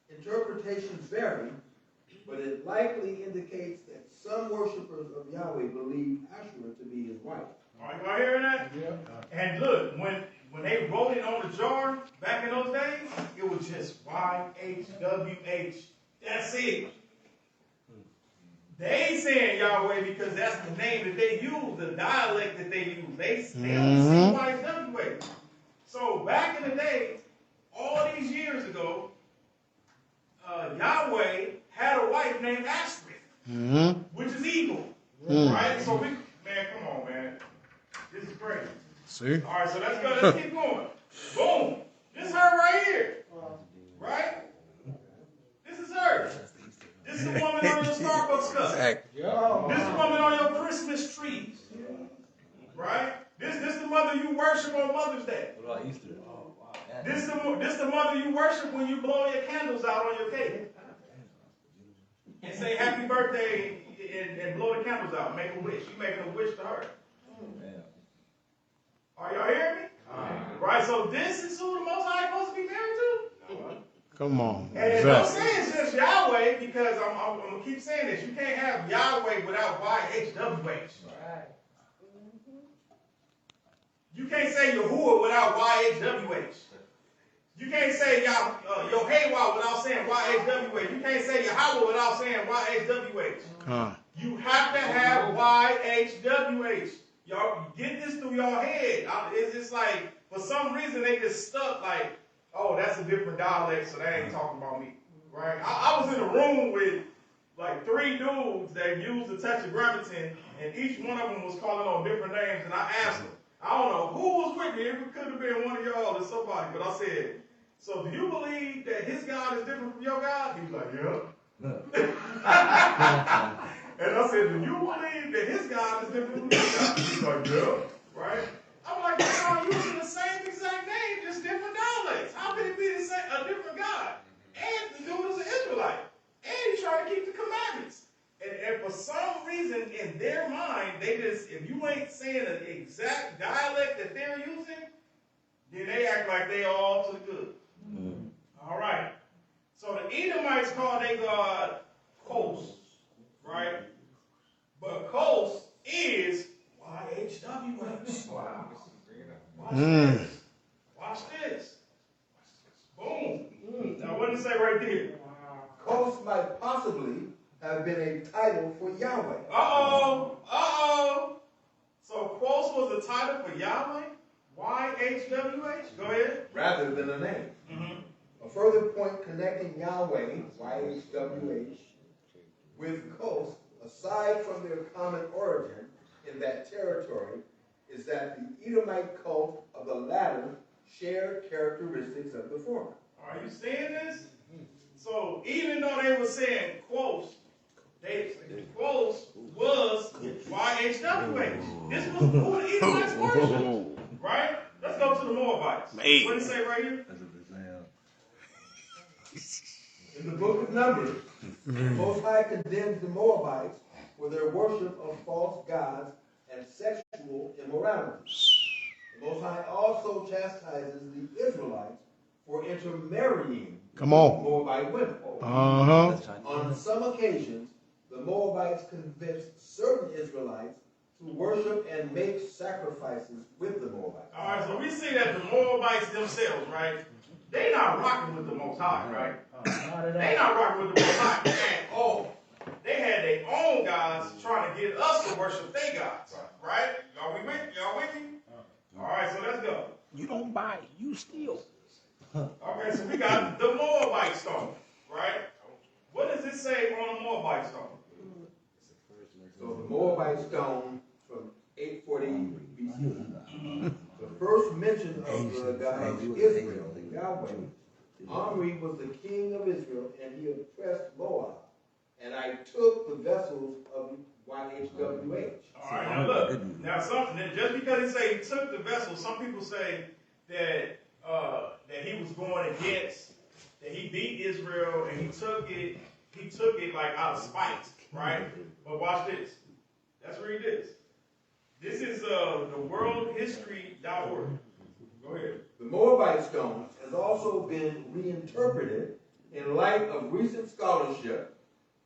Interpretations vary, but it likely indicates that some worshippers of Yahweh believe Asherah to be his wife. Are y'all hearing that? Yeah. And look, when they wrote it on the jar back in those days, it was just YHWH. That's it. They ain't saying Yahweh because that's the name that they use, the dialect that they use. They don't see YHWH. So back in the day, all these years ago, Yahweh had a wife named Asherah, which is evil. Right? So man, come on, man. This is crazy. See? All right, so let's go. Let's keep going. Boom. This is her right here. Right? This is her. This is the woman on your Starbucks cup. This is the woman on your Christmas trees. Right? This the mother you worship on Mother's Day. What about Easter? This the mother you worship when you blow your candles out on your cake. And say happy birthday and blow the candles out. Make a wish. You making a wish to her. Are y'all hearing me? Right, so this is who the Most High is supposed to be married to? Come on. And don't say it's just Yahweh, because I'm going to keep saying this. You can't have Yahweh without YHWH. You can't say Yahuwah without YHWH. You can't say Yohewah without saying YHWH. You can't say Yahweh without saying YHWH. You have to have YHWH. Y'all get this through your head. It's just like, for some reason, they just stuck like, oh, that's a different dialect, so they ain't talking about me. Right? I was in a room with like 3 dudes that used the Tetragrammaton, and each one of them was calling on different names, and I asked them, I don't know who was with me. It could have been one of y'all or somebody, but I said, so do you believe that his God is different from your God? He was like, yeah. And I said, do you believe that his God is different from your God? He's like, yeah. Right? I'm like, y'all using the same exact name, just different dialects. How can it be the same, a different God? And the dude is an Israelite. And he's trying to keep the commandments. And for some reason, in their mind, they just, if you ain't saying an exact dialect that they're using, then they act like they all to the good. All right. So the Edomites call their God Kos, right? But Kos is YHWH. Wow. Watch this. Watch this. Boom. Now what did it say right there? Kos might possibly have been a title for Yahweh. So Kos was a title for Yahweh? YHWH? Go ahead. Rather than a name. A further point connecting Yahweh, YHWH, with Kos, aside from their common origin in that territory, is that the Edomite cult of the latter shared characteristics of the former. Are you seeing this? So even though they were saying Kos, Kos was YHWH. This was who the Edomites worshiped, right? Let's go to the Moabites. Man. What does it say right here? In the book of Numbers, the Most High condemns the Moabites for their worship of false gods and sexual immorality. The Most High also chastises the Israelites for intermarrying Come on. Moabite women. On some occasions, the Moabites convinced certain Israelites to worship and make sacrifices with the Moabites. All right, so we see that the Moabites themselves, right? They not rocking with the Most High, right? They not rocking with the Most High at all. They had their own gods trying to get us to worship their gods, right? Y'all with me? All right, so let's go. You don't buy it, you steal. Okay, so we got the Moabite stone, right? What does it say on the Moabite stone? So the Moabite stone from 840 BC. The first mention of the God of Israel, Yahweh. Omri was the king of Israel, and he oppressed Moab. And I took the vessels of YHWH. All right, now look. Now, just because he say he took the vessels, some people say that that he was going against, that he beat Israel and he took it like out of spite, right? But watch this. Let's read this. This is the worldhistory.org. Go ahead. The Moabite stone has also been reinterpreted in light of recent scholarship,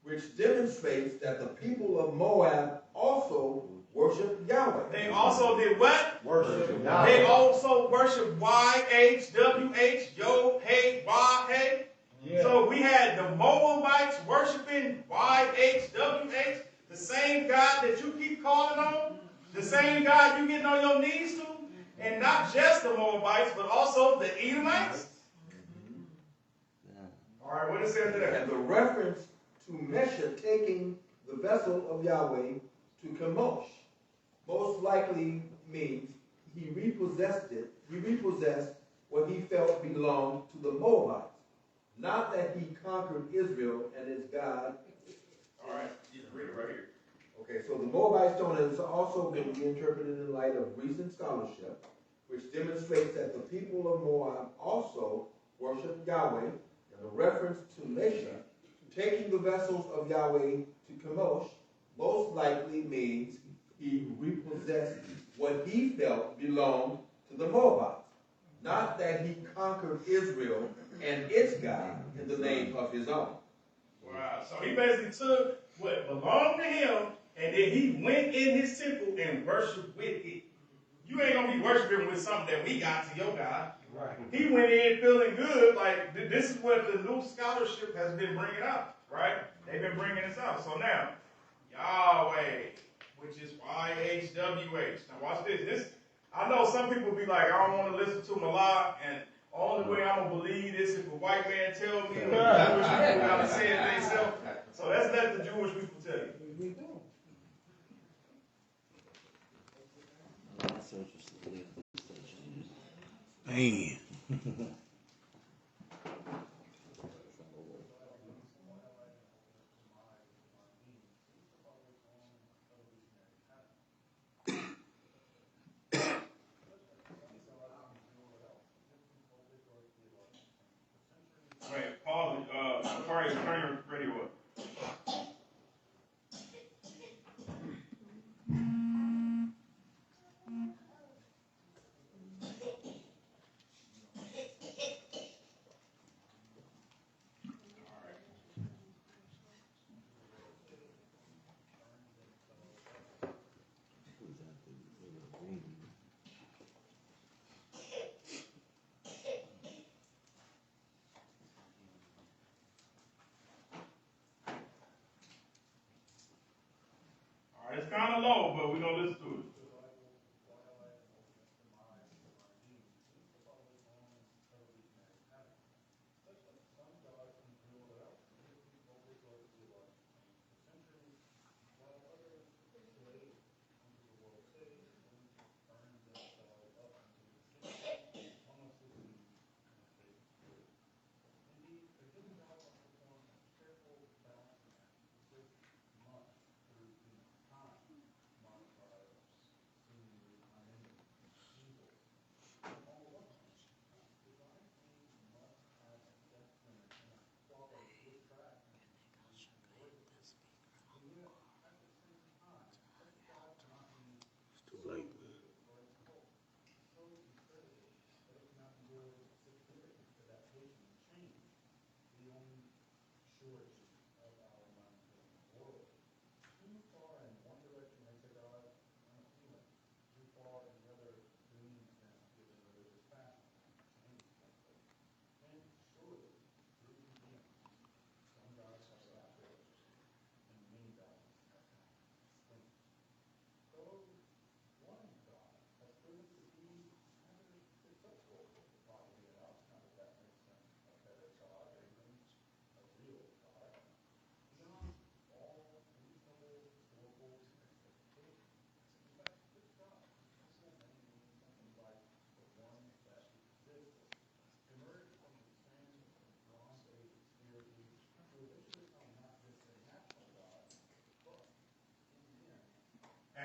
which demonstrates that the people of Moab also worship Yahweh. They also did what? Worship Yahweh. They also worship YHWH, YHWH. Yeah. So we had the Moabites worshiping YHWH, the same God that you keep calling on, the same God you getting on your knees to, and not just the Moabites, but also the Edomites. All right, what it says there? And the reference to Mesha taking the vessel of Yahweh to Chemosh most likely means he repossessed what he felt belonged to the Moabites. Not that he conquered Israel and his God. All right, you can read it right here. Okay, so the Moabite stone has also been reinterpreted in light of recent scholarship, which demonstrates that the people of Moab also worship Yahweh, and the reference to Mesha taking the vessels of Yahweh to Chemosh most likely means he repossessed what he felt belonged to the Moabites. Not that he conquered Israel and its God in the name of his own. Wow, so he basically took what belonged to him, and then he went in his temple and worshiped with it. You ain't going to be worshiping with something that we got to your God. Right. He went in feeling good, like this is what the new scholarship has been bringing out, right? They've been bringing this out. So now, Yahweh, which is YHWH. Now watch this. I know some people be like, I don't want to listen to Malak, and the only way I'm going to believe this if a white man tell me, or the Jewish people got to say it themselves. So let's let the Jewish people tell you. Man. Wait, pause it. Sorry, turn your radio up. It's kind of low, but we're going to listen to it.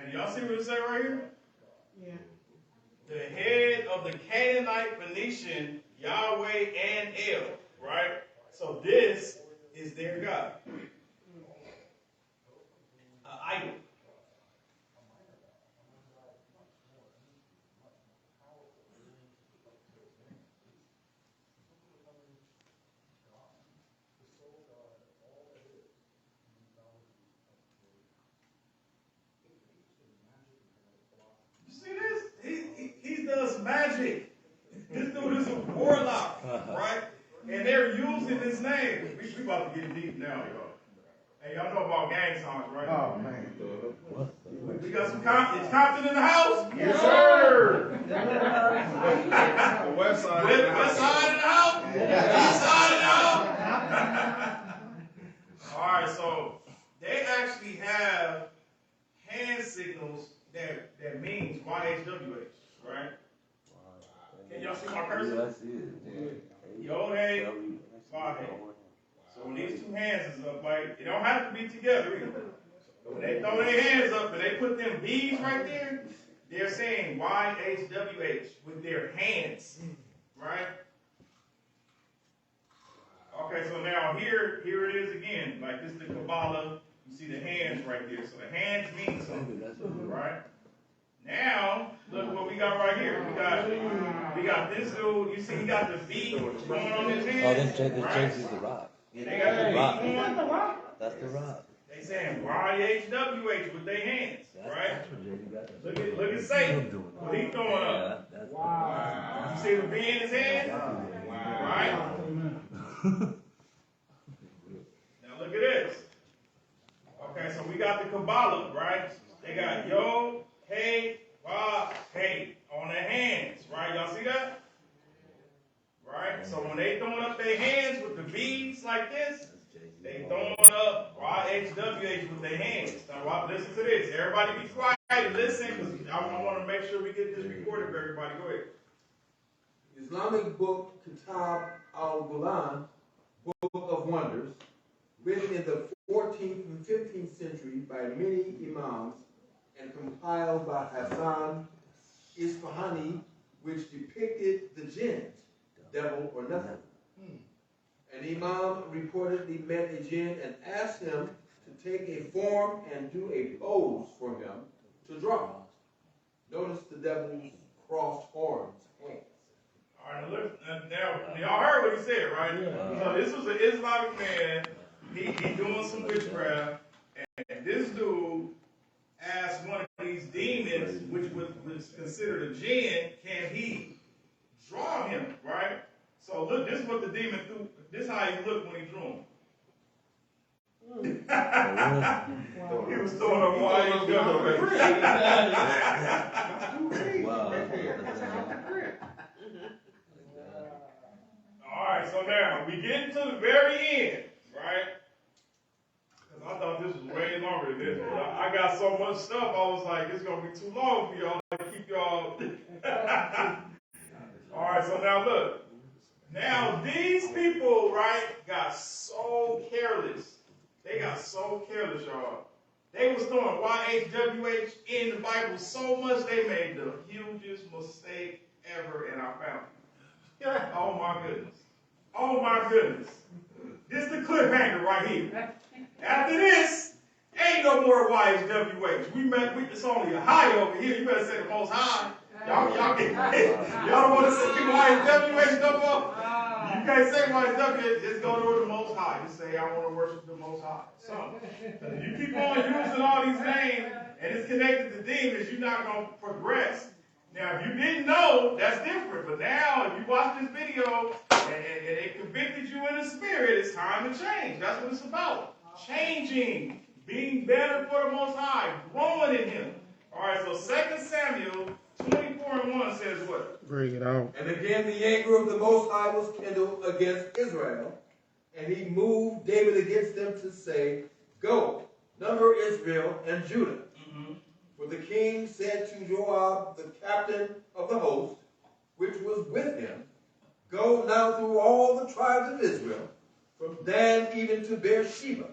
And y'all see what it say right here? Yeah. The head of the Canaanite, Phoenician, Yahweh, and El, right? So this is their God. An idol. You see this? He does magic. This dude is a warlock, right? And they're using his name. We about to get deep now, y'all. Hey, y'all know about gang songs, right? Oh, man. We got some Compton. Is Compton in the house? Yes, sir. The west side. West side in the house? East side in the house? All right, so they actually have hand signals that means YHWH, right? Can y'all see my cursor? Yes, it. Yo, hey, why, hey. So when these two hands is up, like, it don't have to be together either. But when they throw their hands up and they put them B's right there, they're saying YHWH with their hands, right? Okay, so now here it is again. Like this is the Kabbalah. You see the hands right there. So the hands mean something, right? Now, look what we got right here. We got this dude. You see, he got the V going on his hand. Oh, then Jake's the rock. They got the V going. That's the rock. They saying YHWH with their hands, right? That's what Jake got. Look at Satan. What he throwing up. Wow. You see the V in his hand? Right? Now look at this. Okay, so we got the Kabbalah, right? They got Yo, Hey, Wah, Hey on their hands, right? Y'all see that? Right? So when they throwing up their hands with the V's like this, they throwing up YHWH with their hands. Now listen to this. Everybody be quiet and listen, because I want to make sure we get this recorded for everybody. Go ahead. Islamic book Kitab al-Quran, Book of Wonders, written in the 14th and 15th century by many imams and compiled by Hassan Isfahani, which depicted the jinn, devil or nothing. An imam reportedly met a jinn and asked him to take a form and do a pose for him to draw. Notice the devil's crossed horns. All right, now look. Now y'all heard what he said, right? Yeah. So this was an Islamic man. He doing some witchcraft, and this dude asked one of these demons, which was considered a jinn, can he draw him, right? So look, this is what the demon threw. This is how he looked when he drew him. He was throwing a wide All right, so now we get to the very end, right? Because I thought this was way longer than this. But I got so much stuff, I was like, it's going to be too long for y'all to keep y'all. All right, so now look. Now these people, right, got so careless. They got so careless, y'all. They was throwing YHWH in the Bible so much they made the hugest mistake ever in our family. Oh my goodness. Oh my goodness. This is the cliffhanger right here. After this, ain't no more YHWH. It's only a high over here. You better say the Most High. Y'all don't want to say YHWH no more? You can't say YHWH, just go to the Most High. Just say, I want to worship the Most High. So, if you keep on using all these names and it's connected to demons, you're not going to progress. Now, if you didn't know, that's different. But now, if you watch this video and it convicted you in the spirit, it's time to change. That's what it's about. Changing. Being better for the Most High. Growing in Him. All right, so 2 Samuel 24:1 says what? Bring it on. And again the anger of the Most High was kindled against Israel, and he moved David against them to say, Go, number Israel and Judah. For the king said to Joab, the captain of the host, which was with him, Go now through all the tribes of Israel, from Dan even to Beersheba,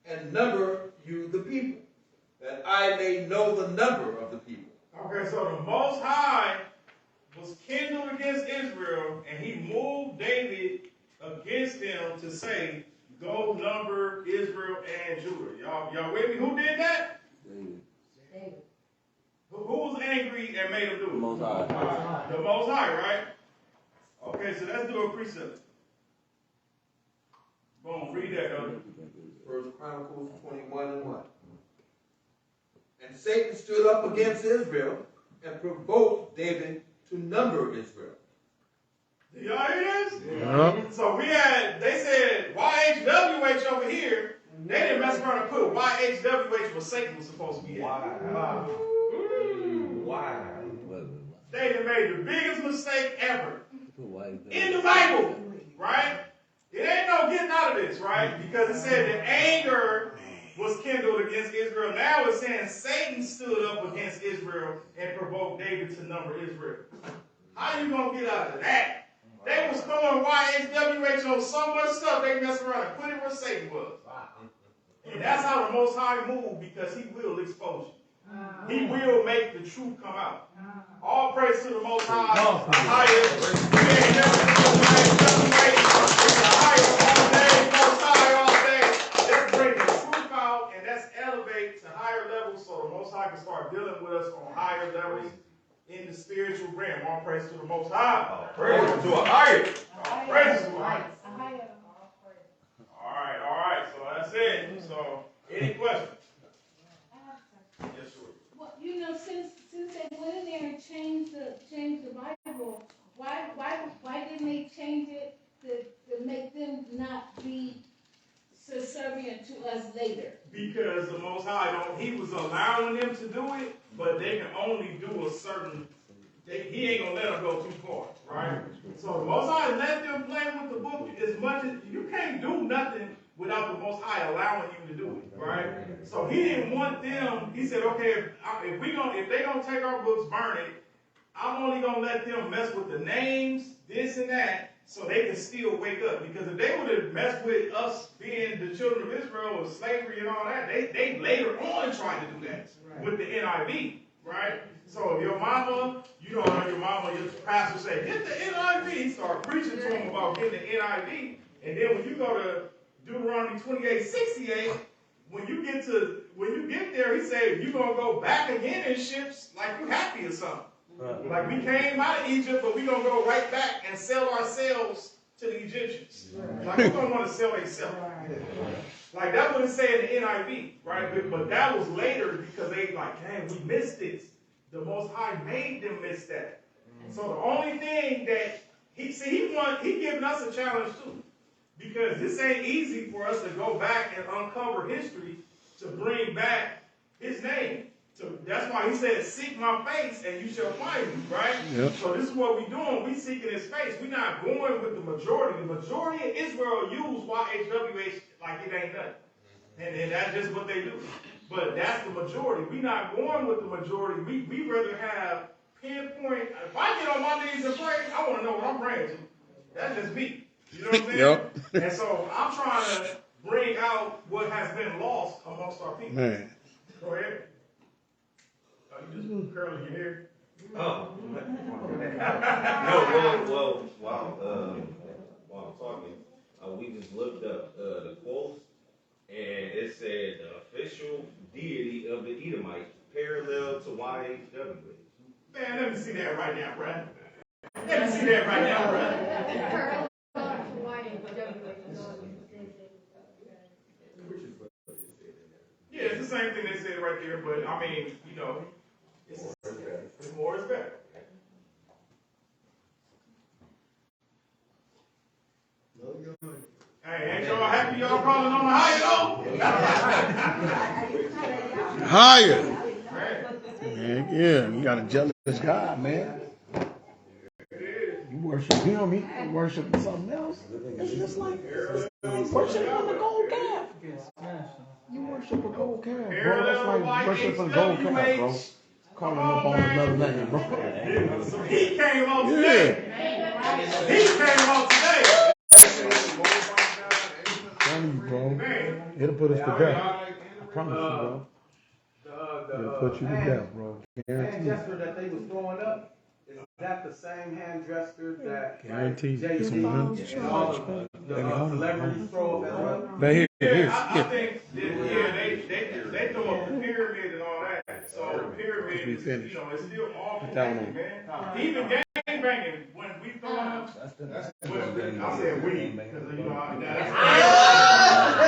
and number you the people, that I may know the number of the people. Okay, so the Most High was kindled against Israel, and he moved David against them to say, go number Israel and Judah. Y'all with me? Who did that? David. Who was angry and made him do it? The Most High. The Most High, right? Okay, so let's do a precept. Boom, read that, Elder. First Chronicles 21:1. And Satan stood up against Israel and provoked David to number Israel. Do y'all hear this? Yeah. So they said YHWH over here. They didn't mess around and put YHWH where Satan was supposed to be at. Wow. They done made the biggest mistake ever Why? in the Bible, right? It ain't no getting out of this, right? Because it said that anger was kindled against Israel. Now it's saying Satan stood up against Israel and provoked David to number Israel. How you gonna get out of that? They was throwing YHWH on so much stuff, they messed around and put it where Satan was. And that's how the Most High moved, because he will expose you. He will make the truth come out. All praise to the Most High. The highest. We ain't never the highest all day, Most High all day. Let's bring the truth out, and let's elevate to higher levels so the Most High can start dealing with us on higher levels in the spiritual realm. All praise to the Most High. Praise to a higher. All praise to the High. All right. So that's it. So, any questions? Yes, sir. Well, since they went in there and changed the Bible, why didn't they change it to make them not be subservient to us later? Because the Most High he was allowing them to do it, but they can only do a certain. He ain't gonna let them go too far, right? So the Most High let them play with the book as much as you can't do nothing without the Most High allowing you to do it, right? So he didn't want them. He said, okay, if they gonna take our books, burn it, I'm only gonna let them mess with the names, this and that, so they can still wake up. Because if they would have messed with us being the children of Israel or slavery and all that, they later on tried to do that with the NIV, right? So if your mama, your pastor say, get the NIV, start preaching to them about getting the NIV, and then when you go to Deuteronomy 28:68, when you get there, he said, you're going to go back again in ships like you happy or something. Like we came out of Egypt, but we're going to go right back and sell ourselves to the Egyptians. Like we're going to want to sell ourselves. Like that's what it said in the NIV, right? But that was later because they like, hey, we missed this. The Most High made them miss that. So the only thing that he giving us a challenge too. Because this ain't easy for us to go back and uncover history to bring back his name. So that's why he said, seek my face and you shall find me, right? Yep. So this is what we're doing. We seeking his face. We're not going with the majority. The majority of Israel use YHWH like it ain't nothing. And that's just what they do. But that's the majority. We're not going with the majority. We rather have pinpoint. If I get on my knees and pray, I want to know what I'm praying to. That's just me. You know what I'm saying? Yep. And so I'm trying to bring out what has been lost amongst our people. Man. Go ahead. You just curling your hair. Oh. No, while I'm talking, we just looked up the quotes, and it said the official deity of the Edomites parallel to YHWH. Man, let me see that right now, bruh. Let me see that right now, bruh. Yeah, it's the same thing they said right there, but I mean, it's more is better. Hey, ain't y'all happy y'all calling on the higher though? Higher. Man, yeah, you got a jealous God, man. You worship him, he worshiping something else. It's just like worshiping the gold calf. You worship a gold calf, bro. That's like worshiping a gold calf, bro. Calling up on another name, bro. So he came on today. Yeah. He came on today. I'm telling you, bro. It'll put us to death. I promise you, bro. They'll put you to death, bro. hand Guaranteed. gesture that they was throwing up, is that the same hand gesture that Guaranteed. like It's Jay-Z on and them. all the celebrities throw up as well? But here, I think, they throw up the pyramid and all that. So the pyramid is, finished. it's still all Put that one connected, on. man. Even gang banging, when we throw up, I said we, because,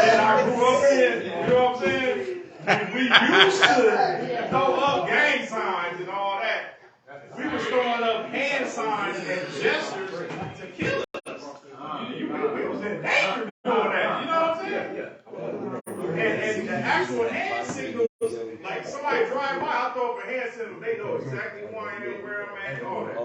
and I grew up in, you know what I'm saying? When we used to throw up gang signs and all that, we was throwing up hand signs and gestures to kill us. We was in danger doing that, you know what I'm saying? And the actual hand signals, like somebody drive by, I throw up a hand signal, they know exactly who I am, where I'm at, and all that.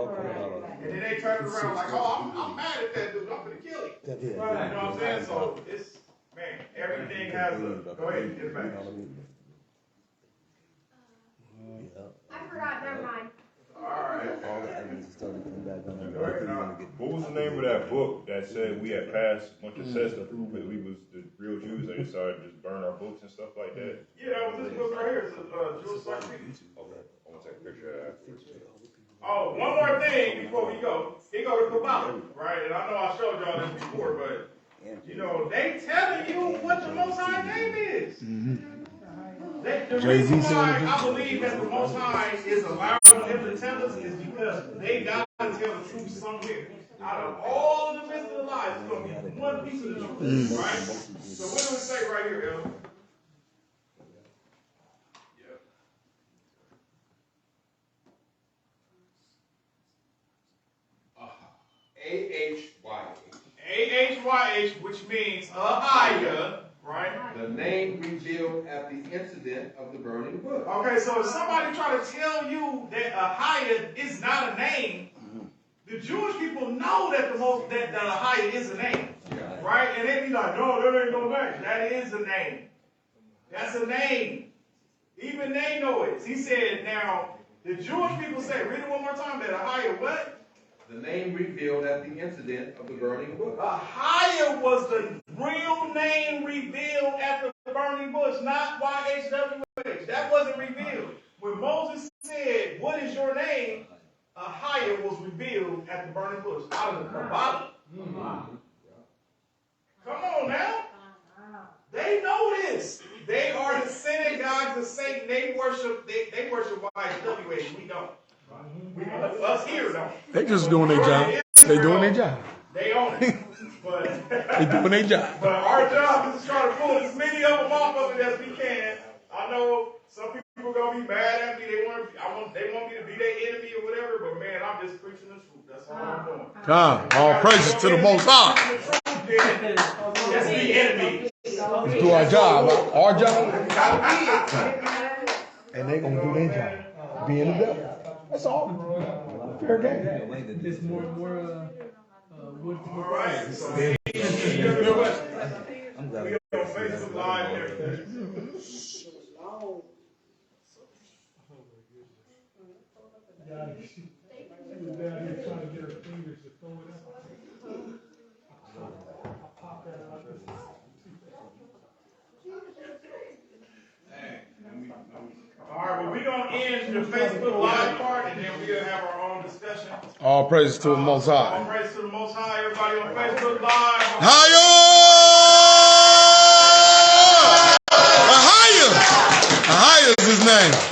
And then they turn around like, oh, I'm mad at that dude, I'm gonna kill him. You know what I'm saying? So it's, man, everything has a, go ahead and get it back. I forgot, never mind. What was the name of that book that said we had passed a bunch of tests to prove that we was the real Jews and they started to just burn our books and stuff like that? Yeah, that was this book right here. It's a Jewish encyclopedia. Okay, I'm gonna take a picture of that. Oh, one more thing before we go. He go to Kabbalah, right? And I know I showed y'all this before, but they telling you what the Most High name is. The reason why I believe that the Most High is allowing them to tell us is because they got to tell the truth somewhere. Out of all the rest of the lies, it's going to be one piece of the truth, right? So what do we say right here, El? AHYH. AHYH, which means Ahaya, right? The name revealed at the incident of the burning bush. Okay, so if somebody try to tell you that Ahaya is not a name, the Jewish people know that that Ahaya is a name, right? And they be like, no, that ain't no name. That is a name. That's a name. Even they know it. He said, now, the Jewish people say, read it one more time, that Ahaya what? The name revealed at the incident of the burning bush. Ahaya was the real name revealed at the burning bush, not YHWH. That wasn't revealed. When Moses said, what is your name? Ahaya was revealed at the burning bush out of the Kabbalah. Come on now. They know this. They are the synagogues of Satan. They worship YHWH. We don't. Us here don't. They just doing their job. They doing their job. They own it. But They doing their job. But our job is to try to pull as many of them off of it as we can. I know some people are gonna be mad at me. They want me to be their enemy or whatever. But man, I'm just preaching the truth. That's all I'm doing. All praises to the Most High. That's the enemy. Let's do our job. Our job. And they gonna do their job. Being the devil. That's all. Fair game. There's more wood. All right. So we on Facebook Live and everything. All right, well, we're going to end the Facebook Live part, and then we'll have our own discussion. All praises to the Most High. All praises to the Most High. Everybody on Facebook Live. Higher! Higher! Higher is his name.